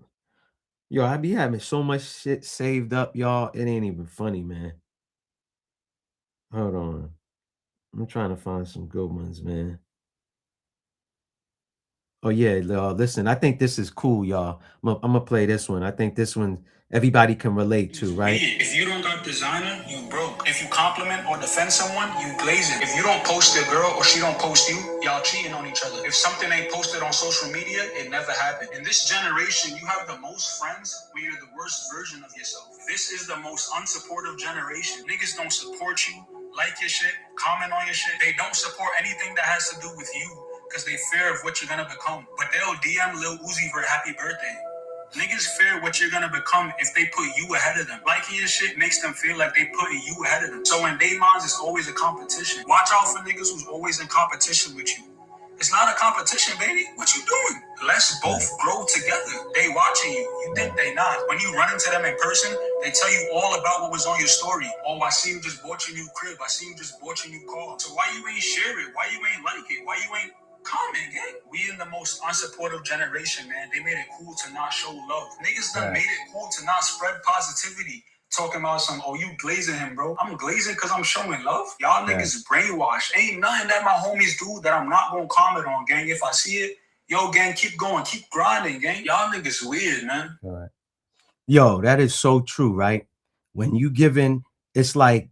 Yo, I be having so much shit saved up, y'all. It ain't even funny, man. Hold on. I'm trying to find some good ones, man. Oh yeah, listen, I think this is cool, y'all. I'm gonna play this one. I think this one everybody can relate to, right? If you don't got designer, you broke. If you compliment or defend someone, you glazing. If you don't post a girl or she don't post you, y'all cheating on each other. If something ain't posted on social media, it never happened. In this generation, you have the most friends when you're the worst version of yourself. This is the most unsupportive generation. Niggas don't support you, like your shit, comment on your shit. They don't support anything that has to do with you, because they fear of what you're gonna become. But they'll DM Lil Uzi for happy birthday. Niggas fear what you're gonna become if they put you ahead of them. Liking your shit makes them feel like they putting you ahead of them. So in their minds, it's always a competition. Watch out for niggas who's always in competition with you. It's not a competition, baby. What you doing? Let's both grow together. They watching you. You think they not. When you run into them in person, they tell you all about what was on your story. Oh, I see you just bought your new crib. I see you just bought your new car. So why you ain't share it? Why you ain't like it? Why you ain't comment, gang? We in the most unsupportive generation, man. They made it cool to not show love. Niggas done made it cool to not spread positivity. Talking about some, oh, you glazing him, bro. I'm glazing because I'm showing love. Y'all niggas brainwashed. Ain't nothing that my homies do that I'm not gonna comment on, gang. If I see it, yo, gang, keep going, keep grinding, gang. Y'all niggas weird, man. All right. Yo, that is so true, right? When you giving, it's like,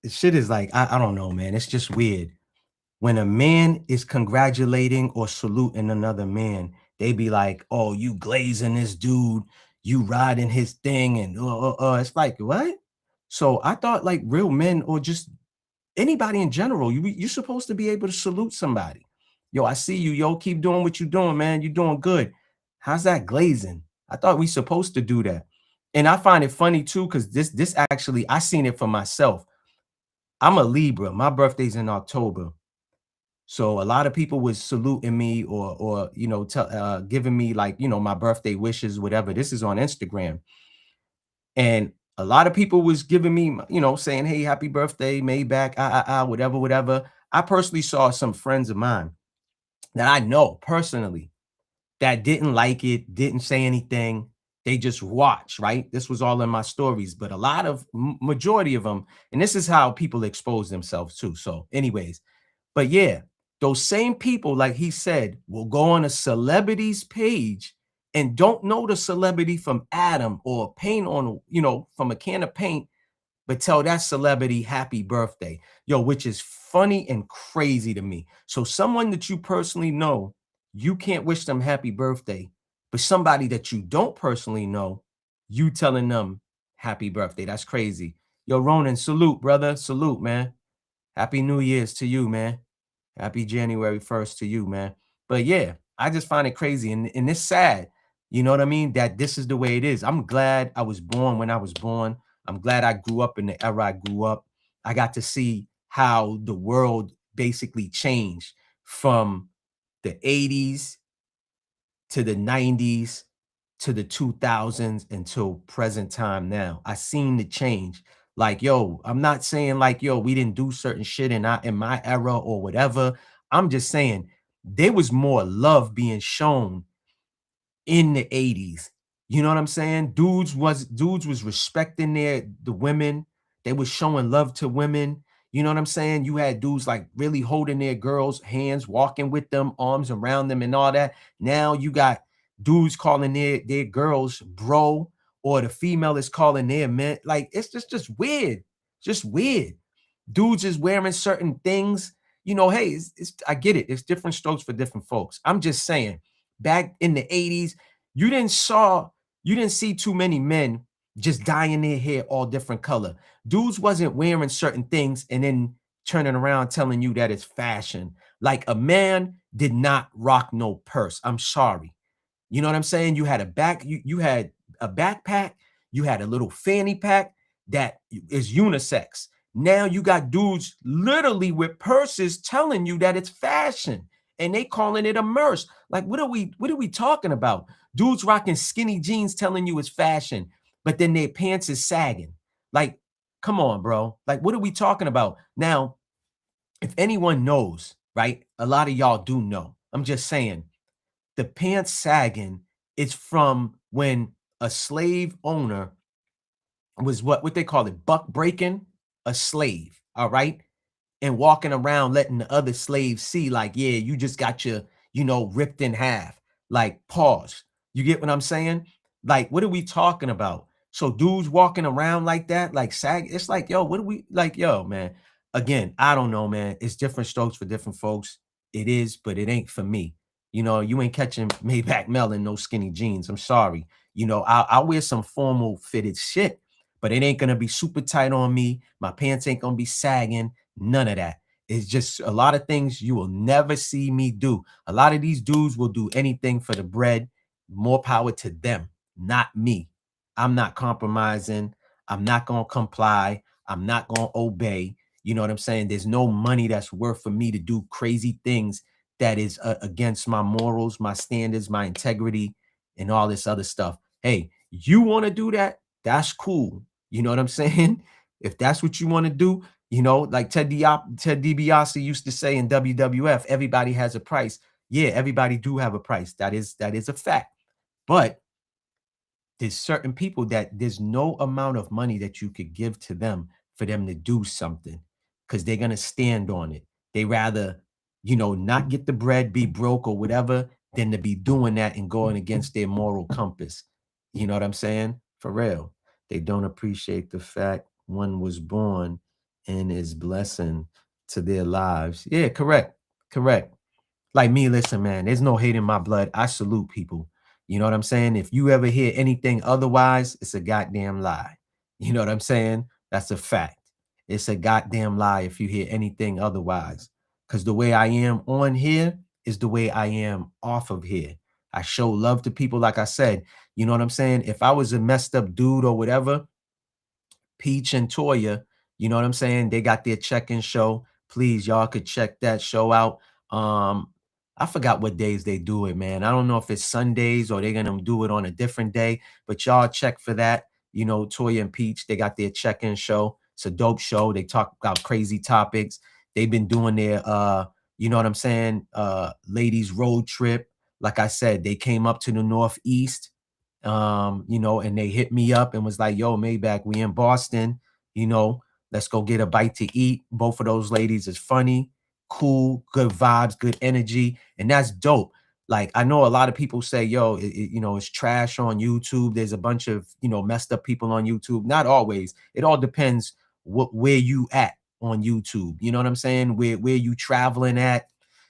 shit is like, I don't know, man. It's just weird. When a man is congratulating or saluting another man, they be like, oh, you glazing this dude, you riding his thing, and it's like, what? So I thought like real men or just anybody in general, you're supposed to be able to salute somebody. Yo, I see you, yo, keep doing what you're doing, man. You're doing good. How's that glazing? I thought we supposed to do that. And I find it funny too, because this actually, I seen it for myself. I'm a Libra. My birthday's in October. So a lot of people was saluting me or you know, giving me like, you know, my birthday wishes, whatever. This is on Instagram. And a lot of people was giving me, you know, saying, hey, happy birthday, Maybach, whatever. I personally saw some friends of mine that I know personally that didn't like it, didn't say anything. They just watch, right? This was all in my stories, but a lot of majority of them, and this is how people expose themselves too. So anyways, but yeah, those same people, like he said, will go on a celebrity's page and don't know the celebrity from Adam or paint on, you know, from a can of paint, but tell that celebrity happy birthday, yo, which is funny and crazy to me. So someone that you personally know, you can't wish them happy birthday, but somebody that you don't personally know, you telling them happy birthday. That's crazy. Yo, Ronan, salute, brother. Salute, man. Happy New Year's to you, man. Happy January 1st to you, man. But yeah, I just find it crazy. And it's sad, you know what I mean? That this is the way it is. I'm glad I was born when I was born. I'm glad I grew up in the era I grew up. I got to see how the world basically changed from the 80s to the 90s to the 2000s until present time now. I seen the change. Like, yo, I'm not saying like, yo, we didn't do certain shit in my era or whatever. I'm just saying there was more love being shown in the 80s. You know what I'm saying? Dudes was respecting the women. They was showing love to women. You know what I'm saying? You had dudes like really holding their girls' hands, walking with them, arms around them and all that. Now you got dudes calling their girls bro, or the female is calling their men. Like, it's just weird. Just weird. Dudes is wearing certain things. You know, hey, I get it. It's different strokes for different folks. I'm just saying, back in the 80s, you didn't see too many men just dyeing their hair all different color. Dudes wasn't wearing certain things and then turning around telling you that it's fashion. Like, a man did not rock no purse. I'm sorry. You know what I'm saying? You had you had a backpack, you had a little fanny pack that is unisex. Now you got dudes literally with purses telling you that it's fashion, and they calling it a merce. Like, what are we talking about? Dudes rocking skinny jeans telling you it's fashion, but then their pants is sagging. Like, come on, bro. Like, what are we talking about? Now, if anyone knows, right? A lot of y'all do know. I'm just saying, the pants sagging is from when a slave owner was what they call it, buck breaking a slave, all right? And walking around letting the other slaves see, like, yeah, you just got your, you know, ripped in half. Like, pause. You get what I'm saying? Like, what are we talking about? So dudes walking around like that, like sag, it's like, yo, what are we, like, yo, man. Again, I don't know, man. It's different strokes for different folks. It is, but it ain't for me. You know, you ain't catching Maybach Mel in no skinny jeans. I'm sorry. You know, I'll wear some formal fitted shit, but it ain't going to be super tight on me. My pants ain't going to be sagging. None of that. It's just a lot of things you will never see me do. A lot of these dudes will do anything for the bread, more power to them, not me. I'm not compromising. I'm not going to comply. I'm not going to obey. You know what I'm saying? There's no money that's worth for me to do crazy things that is against my morals, my standards, my integrity, and all this other stuff. Hey, you want to do that? That's cool. You know what I'm saying? If that's what you want to do, you know, like Ted DiBiase used to say in WWF, everybody has a price. Yeah, everybody do have a price. That is a fact. But there's certain people that there's no amount of money that you could give to them for them to do something, because they're going to stand on it. They rather, you know, not get the bread, be broke or whatever, than to be doing that and going against their moral compass. You know what I'm saying? For real. They don't appreciate the fact one was born and is blessing to their lives. Yeah, correct. Like me, listen, man, there's no hate in my blood. I salute people. You know what I'm saying? If you ever hear anything otherwise, it's a goddamn lie. You know what I'm saying? That's a fact. It's a goddamn lie if you hear anything otherwise. Because the way I am on here is the way I am off of here. I show love to people, like I said. You know what I'm saying? If I was a messed up dude or whatever, Peach and Toya, you know what I'm saying? They got their check-in show. Please, y'all could check that show out. I forgot what days they do it, man. I don't know if it's Sundays or they're gonna do it on a different day, but y'all check for that. You know, Toya and Peach, they got their check-in show. It's a dope show. They talk about crazy topics. They've been doing their you know what I'm saying, ladies road trip. Like I said, they came up to the Northeast, you know, and they hit me up and was like, yo, Maybach, we in Boston, you know, let's go get a bite to eat. Both of those ladies is funny, cool, good vibes, good energy, and that's dope. Like, I know a lot of people say, yo, you know, it's trash on YouTube. There's a bunch of, you know, messed up people on YouTube. Not always. It all depends where you at on YouTube. You know what I'm saying? Where you traveling at,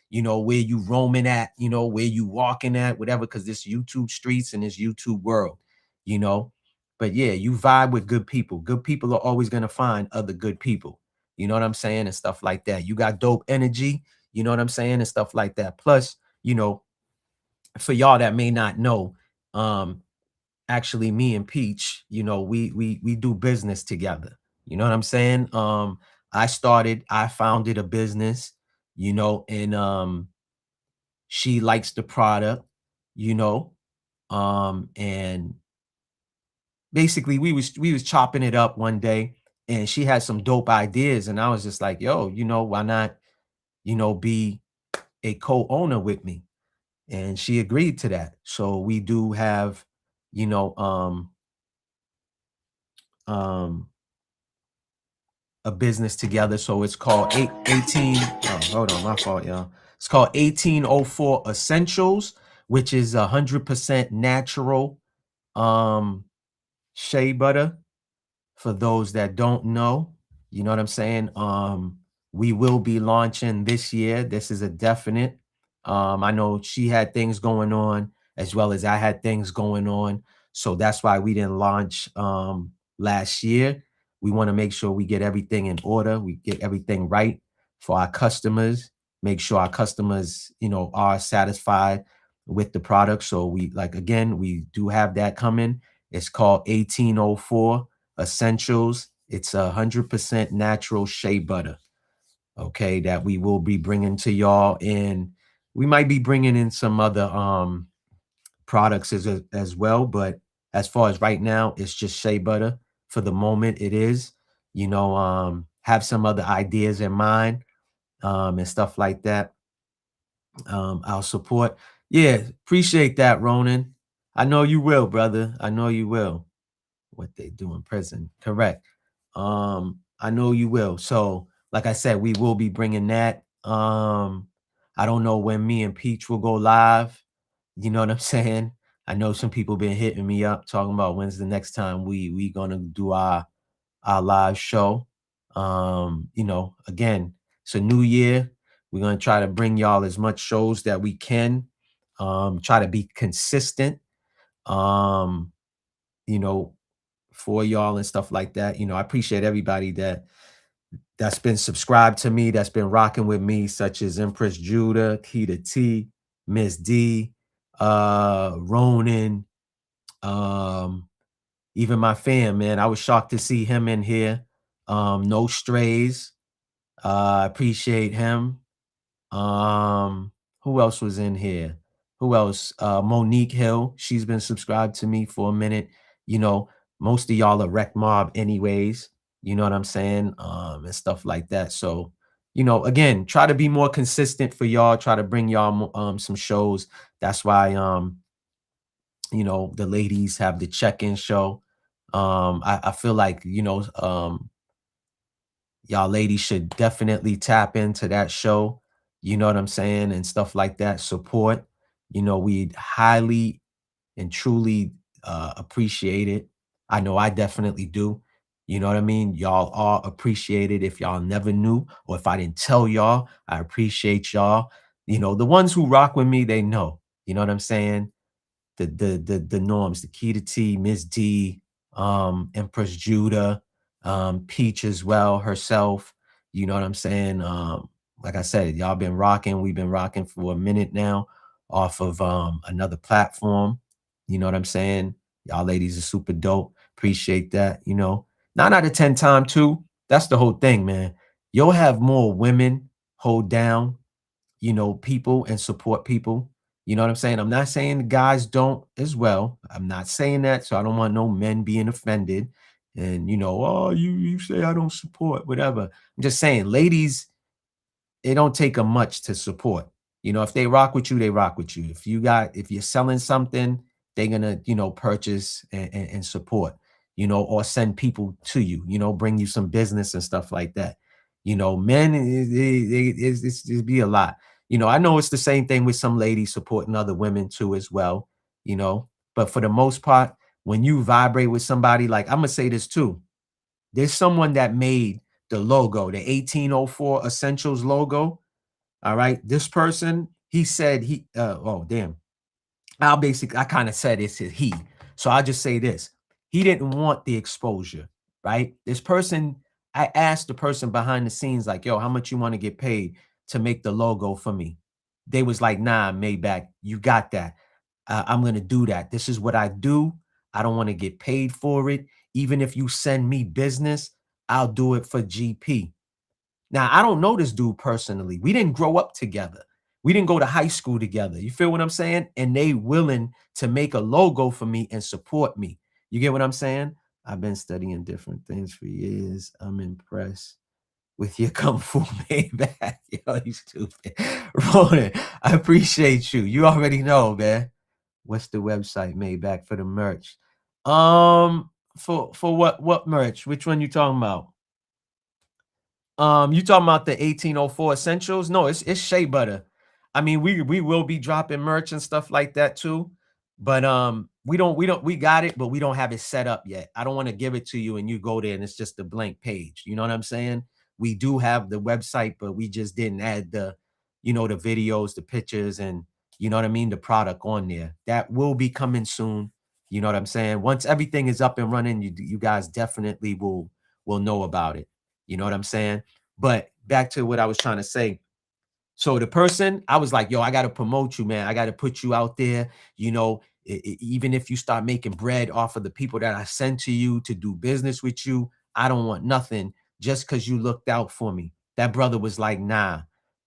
you know, where you roaming at, you know, where you walking at, whatever, because this YouTube streets and this YouTube world, you know. But yeah, you vibe with good people. Good people are always going to find other good people. You know what I'm saying? And stuff like that. You got dope energy, you know what I'm saying? And stuff like that. Plus, you know, for y'all that may not know, actually me and Peach, you know, we do business together. You know what I'm saying? I founded a business, you know, and she likes the product, you know, and basically we was chopping it up one day and she had some dope ideas and I was just like, yo, you know, why not, you know, be a co-owner with me? And she agreed to that. So we do have, you know, a business together. So it's called 18. Oh, hold on, my fault, y'all. It's called 1804 Essentials, which is 100% natural shea butter. For those that don't know, you know what I'm saying? We will be launching this year. This is a definite. I know she had things going on as well as I had things going on. So that's why we didn't launch last year. We want to make sure we get everything in order. We get everything right for our customers, make sure our customers, you know, are satisfied with the product. So we, like, again, we do have that coming. It's called 1804 Essentials. It's 100% natural shea butter. Okay, that we will be bringing to y'all, and we might be bringing in some other products as well. But as far as right now, it's just shea butter for the moment. It is, you know, have some other ideas in mind and stuff like that. I'll support. Yeah, appreciate that, Ronan. I know you will, brother. I know you will. What they do in prison, correct. I know you will. So like I said, we will be bringing that. I don't know when me and Peach will go live. You know what I'm saying? I know some people been hitting me up talking about when's the next time we gonna do our live show. You know, again, it's a new year. We're gonna try to bring y'all as much shows that we can. Try to be consistent. You know, for y'all and stuff like that. You know, I appreciate everybody that's been subscribed to me, that's been rocking with me, such as Empress Judah, Keita T, Miss D, Ronan, even my fam, man. I was shocked to see him in here. No Strays. I appreciate him. Who else was in here? Who else? Monique Hill. She's been subscribed to me for a minute. You know, most of y'all are Rec Mob anyways. You know what I'm saying? And stuff like that. So, you know, again, try to be more consistent for y'all. Try to bring y'all some shows. That's why you know, the ladies have the check-in show. I feel like, you know, y'all ladies should definitely tap into that show. You know what I'm saying? And stuff like that. Support. You know, we'd highly and truly appreciate it. I know I definitely do. You know what I mean? Y'all are appreciated. If y'all never knew, or if I didn't tell y'all, I appreciate y'all. You know, the ones who rock with me, they know. You know what I'm saying? The norms, the Key to T, Miss D, Empress Judah, Peach as well, herself. You know what I'm saying? Like I said, y'all been rocking. We've been rocking for a minute now off of another platform. You know what I'm saying? Y'all ladies are super dope. Appreciate that. You know, 9 out of 10 time too. That's the whole thing, man. You'll have more women hold down, you know, people and support people. You know what I'm saying? I'm not saying the guys don't as well. I'm not saying that. So I don't want no men being offended. And, you know, oh, you say I don't support, whatever. I'm just saying, ladies, it don't take a much to support. You know, if they rock with you, they rock with you. If you're selling something, they're gonna, you know, purchase and support, you know, or send people to you, you know, bring you some business and stuff like that. You know, men, it'd be a lot. You know, I know it's the same thing with some ladies supporting other women too as well, you know, but for the most part, when you vibrate with somebody, like I'm gonna say this too, there's someone that made the logo, the 1804 Essentials logo. All right. This person, he said oh, damn. I kind of said it's he. So I'll just say this. He didn't want the exposure, right? This person, I asked the person behind the scenes, like, yo, how much you want to get paid to make the logo for me? They was like, nah, Maybach, you got that. I'm going to do that. This is what I do. I don't want to get paid for it. Even if you send me business, I'll do it for GP. Now, I don't know this dude personally. We didn't grow up together. We didn't go to high school together. You feel what I'm saying? And they willing to make a logo for me and support me. You get what I'm saying? I've been studying different things for years. I'm impressed with your Kung Fu Maybach. Yo, you stupid. Ronan, I appreciate you. You already know, man. What's the website, Maybach, for the merch? For what merch? Which one you talking about? You talking about the 1804 Essentials? No, it's Shea Butter. I mean, we will be dropping merch and stuff like that too. But we got it, but we don't have it set up yet. I don't want to give it to you and you go there and it's just a blank page. You know what I'm saying? We do have the website, but we just didn't add the, you know, the videos, the pictures, and you know what I mean, the product on there. That will be coming soon. You know what I'm saying? Once everything is up and running, you guys definitely will know about it. You know what I'm saying? But back to what I was trying to say. So the person, I was like, yo, I got to promote you, man. I got to put you out there. You know, even if you start making bread off of the people that I send to you to do business with you, I don't want nothing just because you looked out for me. That brother was like, nah,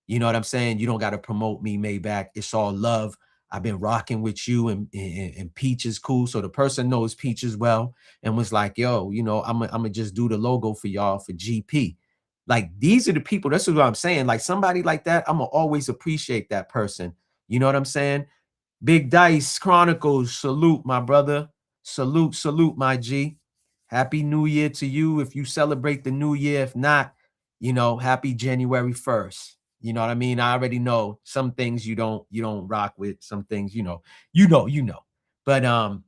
you know what I'm saying? You don't got to promote me, Maybach. It's all love. I've been rocking with you and Peach is cool. So the person knows Peach as well and was like, yo, you know, I'm gonna just do the logo for y'all for GP. Like, these are the people. This is what I'm saying. Like, somebody like that, I'm gonna always appreciate that person. You know what I'm saying? Big Dice Chronicles, salute, my brother. Salute, my G. Happy New Year to you if you celebrate the new year. If not, you know, happy January 1st. You know what I mean? I already know some things you don't rock with, some things, you know. But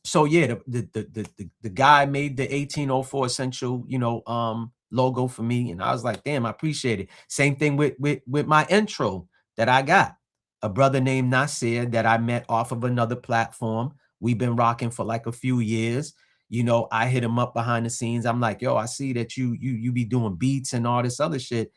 so yeah, the guy made the 1804 Essential, you know, logo for me, and I was like, damn, I appreciate it. Same thing with my intro that I got. A brother named Nasir that I met off of another platform. We've been rocking for like a few years. You know, I hit him up behind the scenes. I'm like, yo, I see that you be doing beats and all this other shit.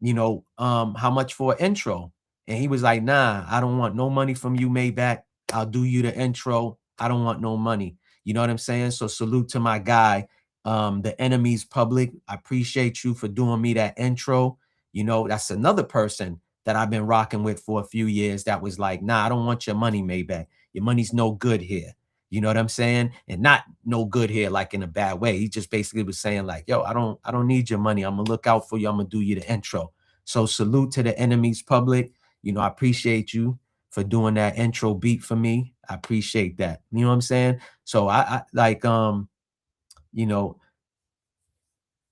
You know, how much for an intro? And he was like, nah, I don't want no money from you, Maybach. I'll do you the intro. I don't want no money. You know what I'm saying? So salute to my guy, the Enemies Public. I appreciate you for doing me that intro. You know, that's another person that I've been rocking with for a few years that was like, nah, I don't want your money, Maybach. Your money's no good here. You know what I'm saying? And not no good here, like in a bad way. He just basically was saying like, yo, I don't need your money. I'm gonna look out for you. I'm gonna do you the intro. So salute to the Enemies Public. You know, I appreciate you for doing that intro beat for me. I appreciate that. You know what I'm saying? So I like, you know,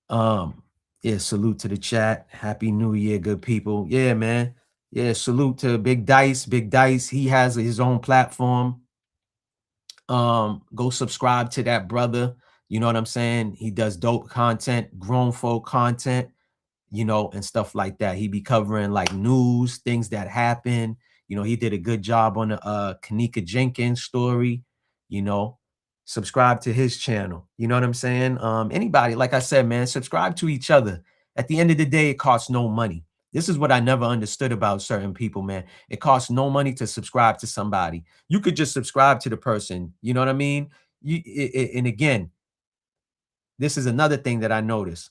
yeah, salute to the chat. Happy New Year, good people. Yeah, man. Yeah, salute to Big Dice. Big Dice, he has his own platform. Go subscribe to that brother. You know what I'm saying? He does dope content, grown folk content, you know, and stuff like that. He be covering like news, things that happen. You know, he did a good job on the Kanika Jenkins story. You know, subscribe to his channel. You know what I'm saying? Anybody, like I said, man, subscribe to each other. At the end of the day, it costs no money. This is what I never understood about certain people, man. It costs no money to subscribe to somebody. You could just subscribe to the person. You know what I mean? And again, this is another thing that I noticed.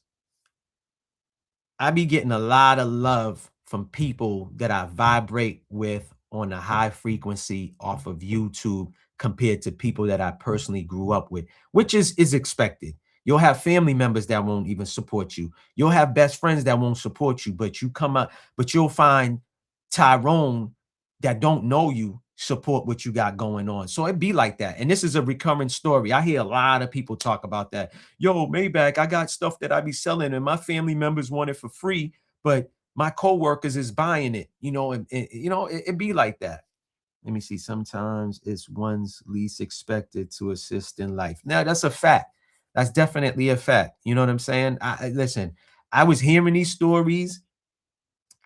I be getting a lot of love from people that I vibrate with on a high frequency off of YouTube compared to people that I personally grew up with, which is expected. You'll have family members that won't even support you. You'll have best friends that won't support you, but you'll find Tyrone that don't know you support what you got going on. So it be like that. And this is a recurring story. I hear a lot of people talk about that. Yo, Maybach, I got stuff that I be selling and my family members want it for free, but my coworkers is buying it, you know, and you know, it be like that. Let me see. Sometimes it's one's least expected to assist in life. Now that's a fact. That's definitely a fact. You know what I'm saying? Listen, I was hearing these stories.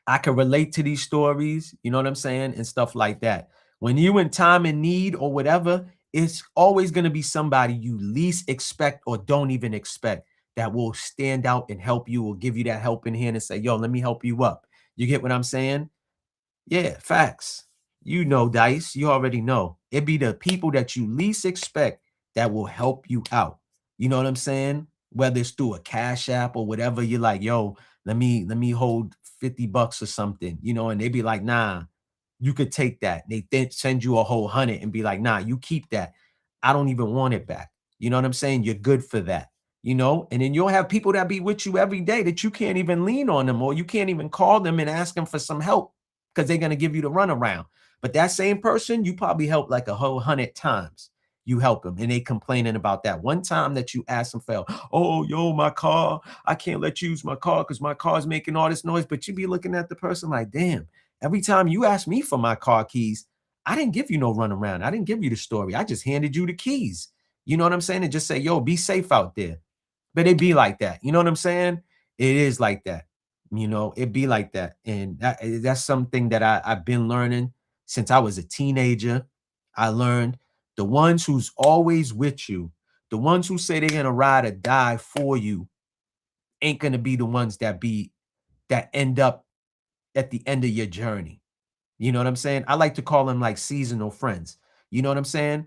I can relate to these stories, you know what I'm saying? And stuff like that. When you in time and need or whatever, it's always going to be somebody you least expect or don't even expect that will stand out and help you or give you that helping hand and say, yo, let me help you up. You get what I'm saying? Yeah, facts. You know, Dice, you already know. It be the people that you least expect that will help you out. You know what I'm saying? Whether it's through a Cash App or whatever, you're like, yo, let me hold $50 or something, you know, and they be like, nah, you could take that. They then send you a whole 100 and be like, nah, you keep that. I don't even want it back. You know what I'm saying? You're good for that, you know? And then you'll have people that be with you every day that you can't even lean on them or you can't even call them and ask them for some help because they're going to give you the runaround. But that same person, you probably help like a whole 100 times. You help them and they complaining about that one time that you asked them for help. Oh, yo, my car, I can't let you use my car because my car's making all this noise. But you be looking at the person like, damn, every time you ask me for my car keys, I didn't give you no runaround. I didn't give you the story. I just handed you the keys. You know what I'm saying? And just say, yo, be safe out there. But it be like that. You know what I'm saying? It is like that. You know, it be like that. And that's something that I've been learning since I was a teenager. I learned the ones who's always with you, the ones who say they're going to ride or die for you ain't going to be the ones that end up at the end of your journey. You know what I'm saying? I like to call them like seasonal friends. You know what I'm saying?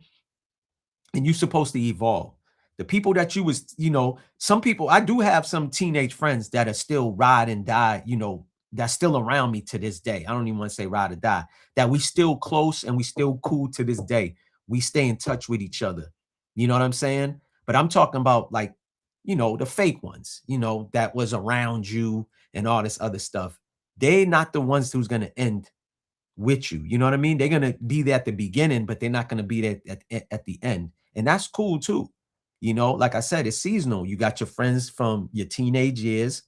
And you're supposed to evolve. The people that you was, you know, some people, I do have some teenage friends that are still ride and die, you know, that's still around me to this day. I don't even want to say ride or die, that we still close and we still cool to this day. We stay in touch with each other. You know what I'm saying? But I'm talking about like, you know, the fake ones, you know, that was around you and all this other stuff. They're not the ones who's going to end with you. You know what I mean? They're going to be there at the beginning, but they're not going to be there at the end. And that's cool too. You know, like I said, it's seasonal. You got your friends from your teenage years.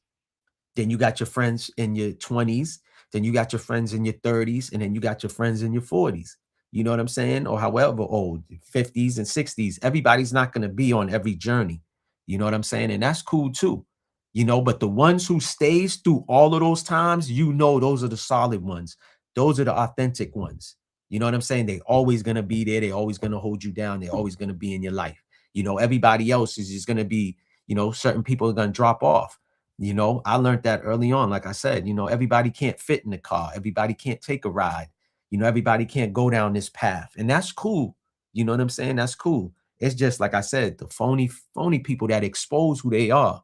Then you got your friends in your 20s. Then you got your friends in your 30s. And then you got your friends in your 40s. You know what I'm saying? Or however old, 50s and 60s. Everybody's not going to be on every journey. You know what I'm saying? And that's cool too. You know, but the ones who stays through all of those times, you know, those are the solid ones. Those are the authentic ones. You know what I'm saying? They always going to be there. They always going to hold you down. They're always going to be in your life. You know, everybody else is just going to be, you know, certain people are going to drop off. You know, I learned that early on. Like I said, you know, everybody can't fit in the car. Everybody can't take a ride. You know, everybody can't go down this path. And that's cool. You know what I'm saying? That's cool. It's just like I said, the phony people that expose who they are.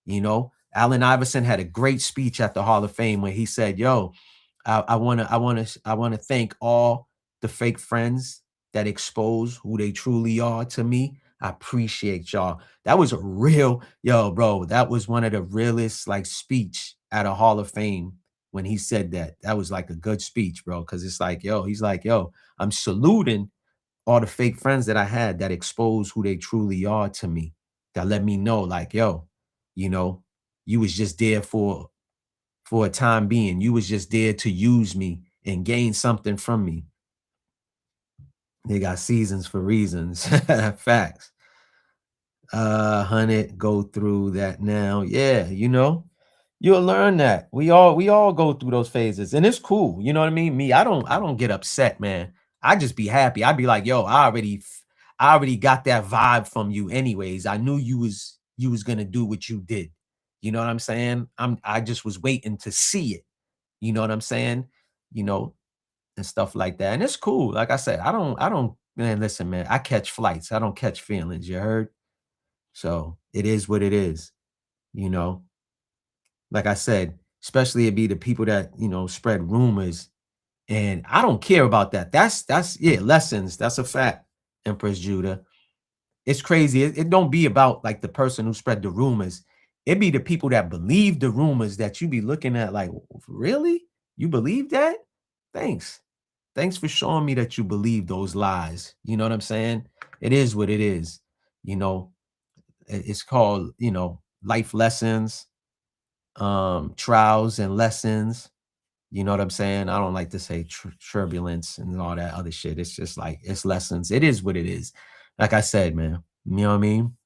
You know, Allen Iverson had a great speech at the Hall of Fame where he said, yo, I want to thank all the fake friends that expose who they truly are to me. I appreciate y'all. That was a real, yo, bro, that was one of the realest like speech at a Hall of Fame when he said that. That was like a good speech, bro, because it's like, yo, he's like, yo, I'm saluting all the fake friends that I had that expose who they truly are to me, that let me know like, yo, you know, you was just there for a time being. You was just there to use me and gain something from me. They got seasons for reasons. Facts. 100, go through that now. Yeah, you know, you'll learn that. We all go through those phases, and it's cool. You know what I mean? Me, I don't get upset, man. I just be happy. I'd be like, yo, I already got that vibe from you anyways. I knew you was gonna do what you did. You know what I'm saying? I just was waiting to see it. You know what I'm saying? You know, and stuff like that. And it's cool. Like I said, I don't, man, listen, man, I catch flights. I don't catch feelings. You heard? So it is what it is. You know, like I said, especially it be the people that, you know, spread rumors. And I don't care about that. That's yeah, lessons. That's a fact, Empress Judah. It's crazy. It don't be about like the person who spread the rumors. It be the people that believe the rumors that you be looking at like, really? You believe that? Thanks. Thanks for showing me that you believe those lies. You know what I'm saying? It is what it is. You know, it's called, you know, life lessons, trials and lessons. You know what I'm saying? I don't like to say turbulence and all that other shit. It's just like, it's lessons. It is what it is. Like I said, man, you know what I mean?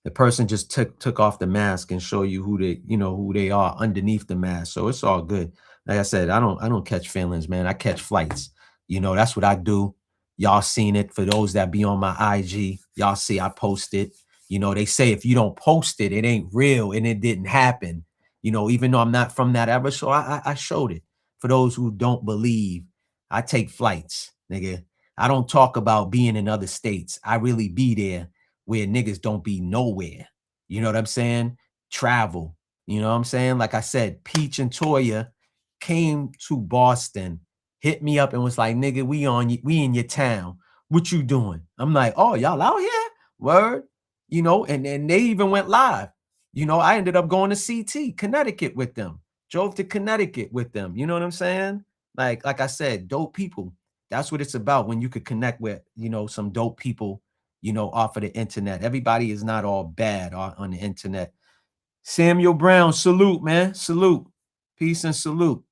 The person just took off the mask and show you who they are underneath the mask. So it's all good. Like I said, I don't catch feelings, man. I catch flights. You know, that's what I do. Y'all seen it. For those that be on my IG, y'all see I post it. You know, they say if you don't post it, it ain't real and it didn't happen. You know, even though I'm not from that era, so I showed it. For those who don't believe, I take flights, nigga. I don't talk about being in other states. I really be there where niggas don't be nowhere. You know what I'm saying? Travel. You know what I'm saying? Like I said, Peach and Toya came to Boston, hit me up and was like, nigga, we in your town. What you doing? I'm like, oh, y'all out here? Word. You know, and they even went live. You know, I ended up going to CT, Connecticut with them. Drove to Connecticut with them. You know what I'm saying? Like I said, dope people. That's what it's about when you could connect with, you know, some dope people, you know, off of the internet. Everybody is not all bad on the internet. Samuel Brown, salute, man. Salute. Peace and salute.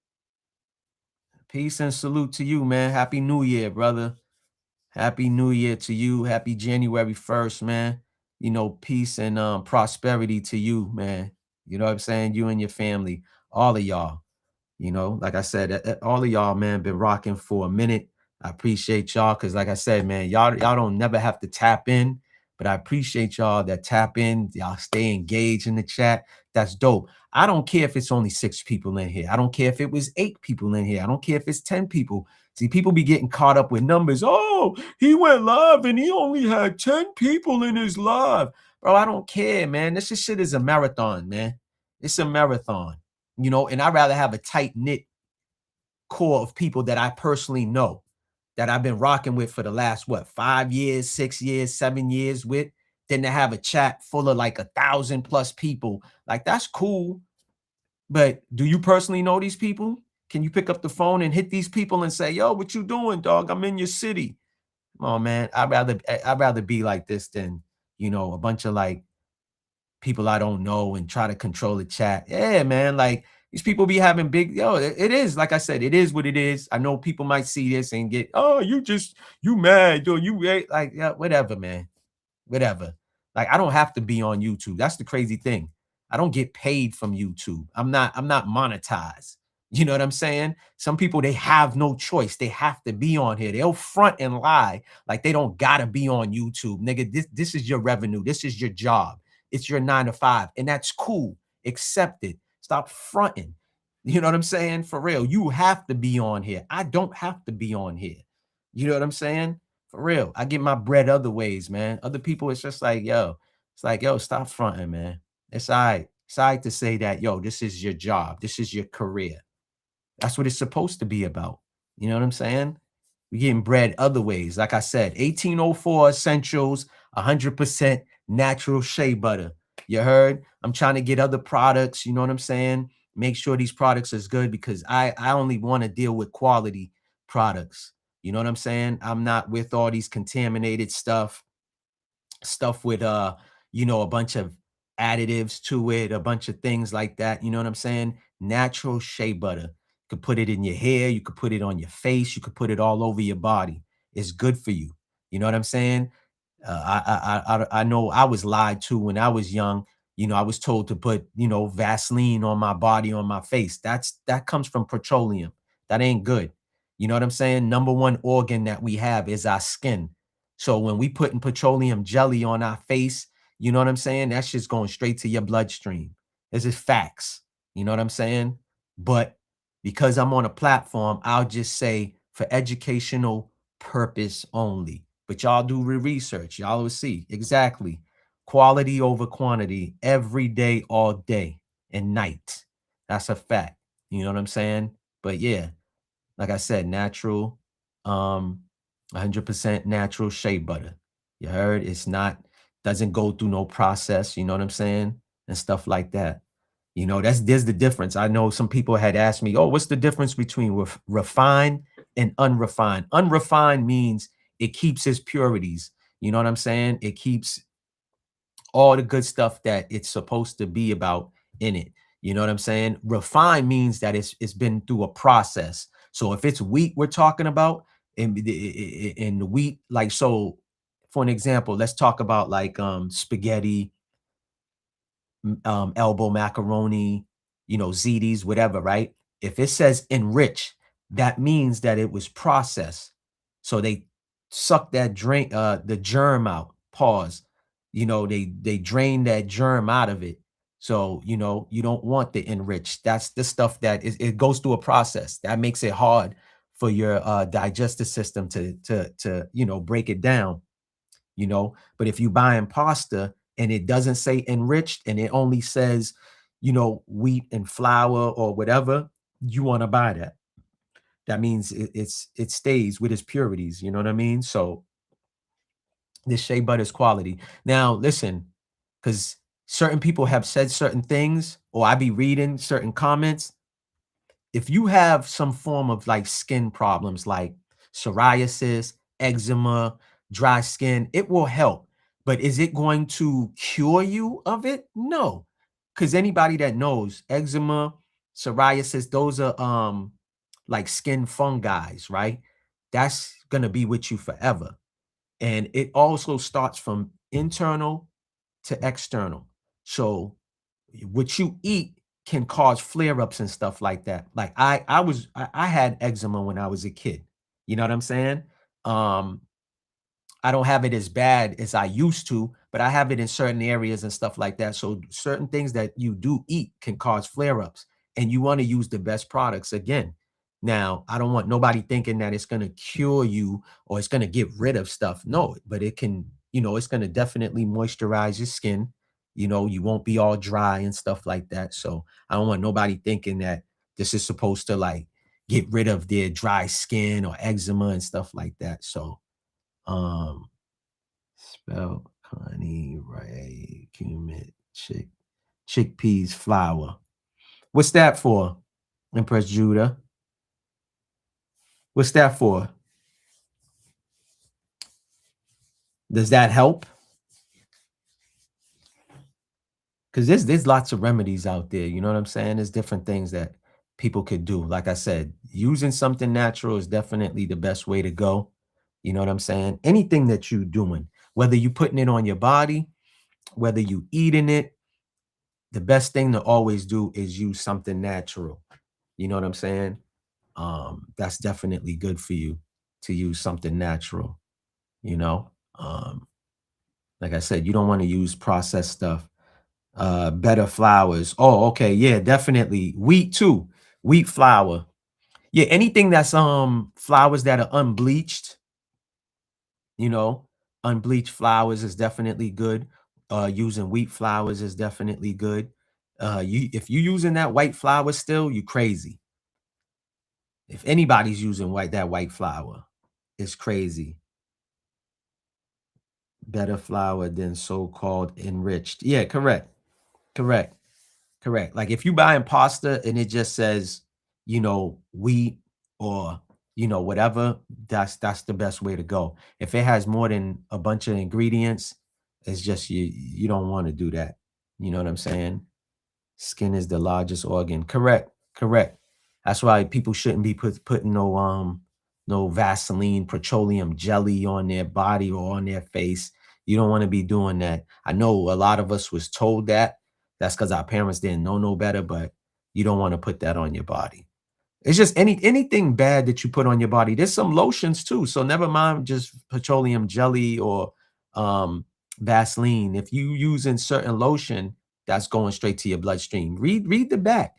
Peace and salute to you, man. Happy New Year, brother. Happy New Year to you. Happy January 1st, man. You know, peace and prosperity to you, man. You know what I'm saying? You and your family, all of y'all. You know, like I said, all of y'all, man, been rocking for a minute. I appreciate y'all because, like I said, man, y'all don't never have to tap in, but I appreciate y'all that tap in. Y'all stay engaged in the chat. That's dope. I don't care if it's only 6 people in here. I don't care if it was 8 people in here. I don't care if it's 10 people. See, people be getting caught up with numbers. Oh, he went live and he only had 10 people in his live. Bro, I don't care, man. This shit is a marathon, man. It's a marathon, you know, and I'd rather have a tight-knit core of people that I personally know, that I've been rocking with for the last, 5 years, 6 years, 7 years with, than to have a chat full of like 1,000+ people. Like, that's cool. But do you personally know these people? Can you pick up the phone and hit these people and say, yo, what you doing, dog? I'm in your city. Oh, man, I'd rather be like this than, you know, a bunch of like people I don't know and try to control the chat. Yeah, man, like these people be having big, it is, like I said, it is what it is. I know people might see this and get, oh, you mad, or you like, yeah, whatever, man, whatever. Like, I don't have to be on YouTube. That's the crazy thing. I don't get paid from YouTube. I'm not monetized. You know what I'm saying? Some people, they have no choice. They have to be on here. They'll front and lie like they don't gotta be on YouTube. Nigga, this is your revenue. This is your job. it's your 9 to 5, and that's cool. Accept it. Stop fronting. You know what I'm saying? For real, you have to be on here. I don't have to be on here. You know what I'm saying? For real, I get my bread other ways, man. Other people, it's just like, yo, stop fronting, man. It's all right. It's all right to say that, yo, this is your job. This is your career. That's what it's supposed to be about. You know what I'm saying? We're getting bread other ways. Like I said, 1804 Essentials, 100% natural shea butter. You heard? I'm trying to get other products. You know what I'm saying? Make sure these products is good, because I only want to deal with quality products. You know what I'm saying? I'm not with all these contaminated stuff with, you know, a bunch of additives to it, a bunch of things like that. You know what I'm saying? Natural shea butter. You could put it in your hair. You could put it on your face. You could put it all over your body. It's good for you. You know what I'm saying? I know I was lied to when I was young. You know, I was told to put, you know, Vaseline on my body, on my face. That comes from petroleum. That ain't good. You know what I'm saying? Number one organ that we have is our skin. So when we putting petroleum jelly on our face, you know what I'm saying? That's just going straight to your bloodstream. This is facts. You know what I'm saying? But because I'm on a platform, I'll just say for educational purpose only. But y'all do research. Y'all will see. Exactly. Quality over quantity every day, all day and night. That's a fact. You know what I'm saying? But yeah, like I said, natural, 100% natural shea butter. You heard? It's not, doesn't go through no process. You know what I'm saying? And stuff like that. You know, there's the difference. I know some people had asked me, oh, what's the difference between refined and unrefined? Unrefined means it keeps its purities. You know what I'm saying? It keeps all the good stuff that it's supposed to be about in it. You know what I'm saying? Refined means that it's been through a process. So if it's wheat we're talking about, and the wheat, like, so for an example, let's talk about like spaghetti, elbow macaroni, you know, ziti's, whatever, right? If it says enriched, that means that it was processed. So they suck that the germ out, pause. You know, they drain that germ out of it. So, you know, you don't want the enriched. That's the stuff that it goes through a process that makes it hard for your digestive system to, you know, break it down, you know. But if you buying pasta and it doesn't say enriched and it only says, you know, wheat and flour or whatever, you want to buy that. That means it stays with its purities. You know what I mean? So this shea butter is quality. Now, listen, because certain people have said certain things, or I be reading certain comments. If you have some form of like skin problems like psoriasis, eczema, dry skin, it will help. But is it going to cure you of it? No. Because anybody that knows eczema, psoriasis, those are like skin fungi, right? That's going to be with you forever. And it also starts from internal to external. So what you eat can cause flare-ups and stuff like that. Like I had eczema when I was a kid. You know what I'm saying? I don't have it as bad as I used to, but I have it in certain areas and stuff like that. So certain things that you do eat can cause flare-ups, and you want to use the best products again. Now, I don't want nobody thinking that it's going to cure you or it's going to get rid of stuff. No, but it can, you know, it's going to definitely moisturize your skin. You know, you won't be all dry and stuff like that. So I don't want nobody thinking that this is supposed to like get rid of their dry skin or eczema and stuff like that. So, spell honey, ray, cumin, chickpeas, flour. What's that for, Empress Judah? What's that for? Does that help? Because there's lots of remedies out there. You know what I'm saying? There's different things that people could do. Like I said, using something natural is definitely the best way to go. You know what I'm saying? Anything that you're doing, whether you're putting it on your body, whether you eating it, the best thing to always do is use something natural. You know what I'm saying? That's definitely good for you to use something natural, you know? Like I said, you don't want to use processed stuff. Better flours. Oh, okay. Yeah, definitely. Wheat too. Wheat flour. Yeah, anything that's flours that are unbleached, you know, unbleached flours is definitely good. Using wheat flours is definitely good. If you using that white flour still, you crazy. If anybody's using that white flour, it's crazy. Better flour than so-called enriched. Yeah, correct. Correct. Correct. Like if you buying pasta and it just says, wheat or whatever, that's the best way to go. If it has more than a bunch of ingredients, it's just you don't want to do that. You know what I'm saying? Skin is the largest organ. Correct. Correct. That's why people shouldn't be putting no Vaseline, petroleum jelly on their body or on their face. You don't want to be doing that. I know a lot of us was told that. That's because our parents didn't know no better, but you don't want to put that on your body. It's just anything bad that you put on your body. There's some lotions too. So never mind just petroleum jelly or Vaseline. If you using certain lotion, that's going straight to your bloodstream. Read the back.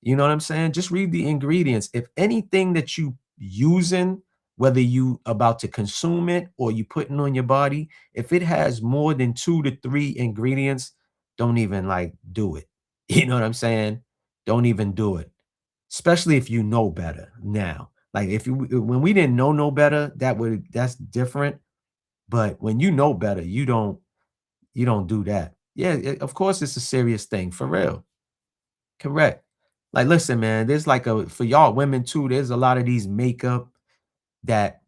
You know what I'm saying? Just read the ingredients. If anything that you using, whether you about to consume it or you putting on your body, if it has more than 2 to 3 ingredients, don't even do it. You know what I'm saying? Don't even do it. Especially if you know better now. Like when we didn't know no better, that's different. But when you know better, you don't do that. Yeah, of course it's a serious thing for real. Correct. Like listen, man, there's for y'all women too, there's a lot of these makeup that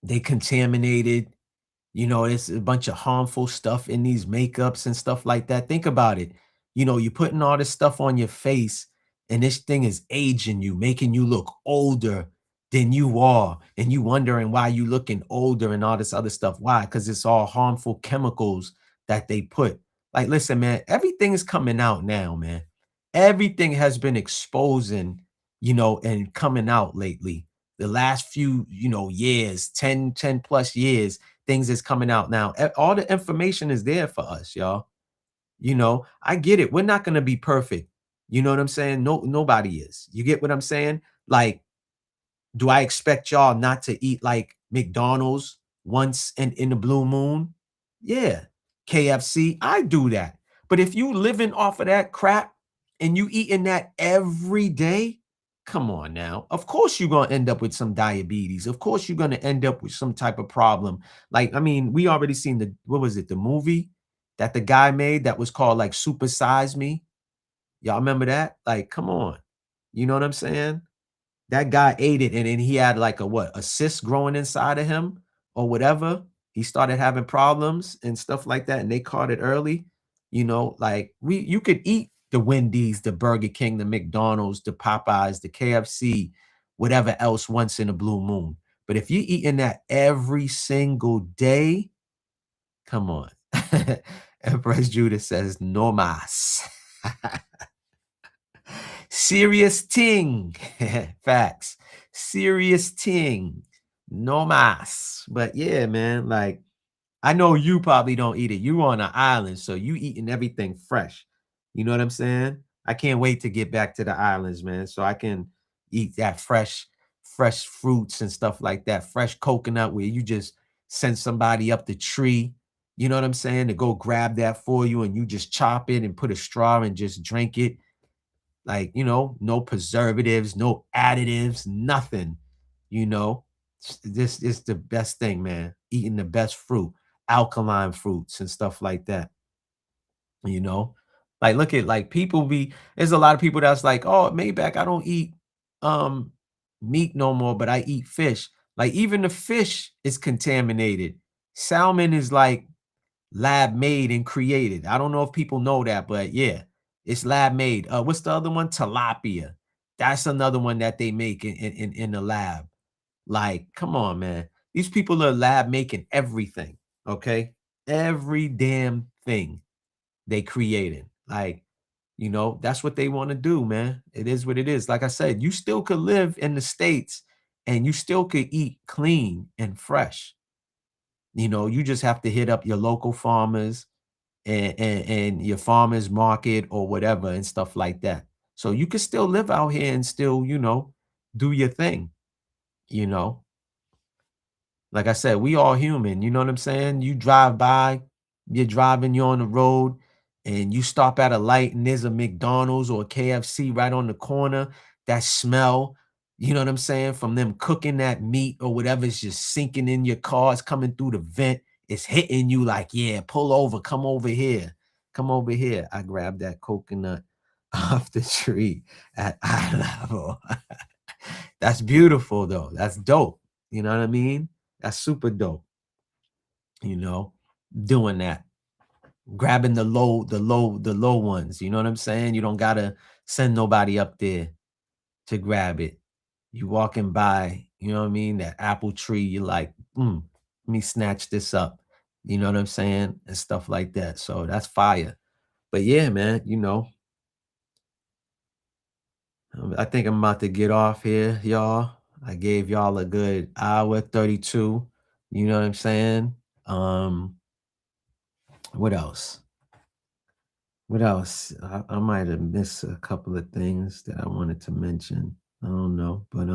they contaminated. It's a bunch of harmful stuff in these makeups and stuff like that. Think about it. You're putting all this stuff on your face and this thing is aging you, making you look older than you are. And you wondering why you looking older and all this other stuff. Why? Because it's all harmful chemicals that they put. Like, listen, man, everything is coming out now, man. Everything has been exposing, and coming out lately. The last few, years, 10 plus years, things is coming out now. All the information is there for us, y'all. I get it. We're not going to be perfect. You know what I'm saying? No, nobody is. You get what I'm saying? Like, do I expect y'all not to eat like McDonald's once in the blue moon? Yeah. KFC, I do that. But if you living off of that crap and you eating that every day, come on now. Of course you're going to end up with some diabetes. Of course you're going to end up with some type of problem. Like, I mean, we already seen the movie that the guy made that was called like Super Size Me. Y'all remember that? Like, come on. You know what I'm saying? That guy ate it and then he had a cyst growing inside of him or whatever. He started having problems and stuff like that. And they caught it early. You could eat the Wendy's, the Burger King, the McDonald's, the Popeyes, the KFC, whatever else once in a blue moon. But if you're eating that every single day, come on. Empress Judah says, no mas. Serious thing. Facts. Serious thing. No mas. But yeah, man, I know you probably don't eat it. You on an island, so you eating everything fresh. You know what I'm saying? I can't wait to get back to the islands, man, so I can eat that fresh fruits and stuff like that. Fresh coconut where you just send somebody up the tree, you know what I'm saying, to go grab that for you and you just chop it and put a straw and just drink it. No preservatives, no additives, nothing. This is the best thing, man. Eating the best fruit, alkaline fruits and stuff like that. Look at there's a lot of people that's like, oh, Maybach, I don't eat meat no more, but I eat fish. Even the fish is contaminated. Salmon is lab made and created. I don't know if people know that, but yeah, it's lab made. What's the other one? Tilapia. That's another one that they make in the lab. Come on, man. These people are lab making everything. Okay, every damn thing they created. That's what they want to do, man. It is what it is. Like I said, you still could live in the States and you still could eat clean and fresh. You just have to hit up your local farmers and your farmer's market or whatever and stuff like that. So you can still live out here and still, you know, do your thing, you know. Like I said, we all human, you know what I'm saying? You drive by, you're driving, you're on the road, and you stop at a light and there's a McDonald's or a KFC right on the corner. That smell, you know what I'm saying, from them cooking that meat or whatever is just sinking in your car. It's coming through the vent. It's hitting you like, yeah, pull over, come over here. Come over here. I grabbed that coconut off the tree at eye level. That's beautiful, though. That's dope. You know what I mean? That's super dope. You know, doing that. Grabbing the low ones. You know what I'm saying? You don't gotta send nobody up there to grab it. You walking by, you know what I mean? That apple tree, you're like, let me snatch this up. You know what I'm saying? And stuff like that. So that's fire. But yeah, man, you know, I think I'm about to get off here, y'all. I gave y'all a good hour 32. You know what I'm saying? What else? What else? I might have missed a couple of things that I wanted to mention. I don't know. But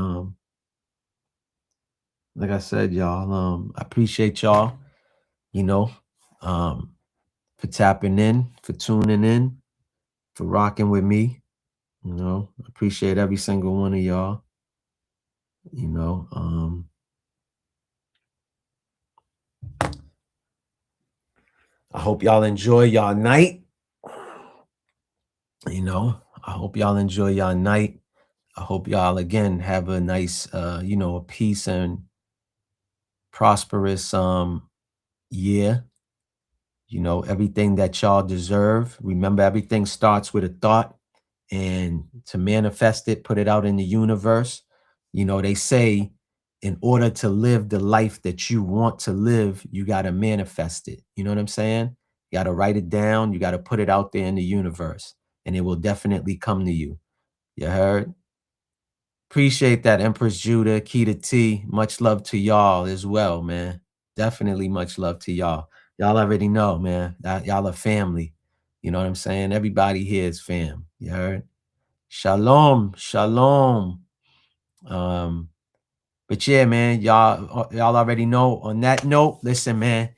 like I said, y'all, I appreciate y'all, you know, for tapping in, for tuning in, for rocking with me. You know, I appreciate every single one of y'all. You know, I hope y'all enjoy y'all night. You know, I hope y'all enjoy y'all night. I hope y'all again have a nice, you know, a peace and prosperous year. You know, everything that y'all deserve. Remember, everything starts with a thought, and to manifest it, put it out in the universe. You know, they say in order to live the life that you want to live, you got to manifest it. You know what I'm saying? You got to write it down. You got to put it out there in the universe, and it will definitely come to you. You heard? Appreciate that, Empress Judah, Keita T. Much love to y'all as well, man. Definitely much love to y'all. Y'all already know, man. Y'all are family. You know what I'm saying? Everybody here is fam. You heard? Shalom, shalom. But yeah, man, y'all already know. On that note, listen, man,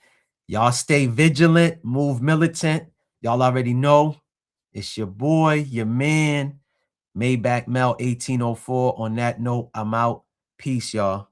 y'all stay vigilant, move militant. Y'all already know. It's your boy, your man, Maybach Mel 1804. On that note, I'm out. Peace, y'all.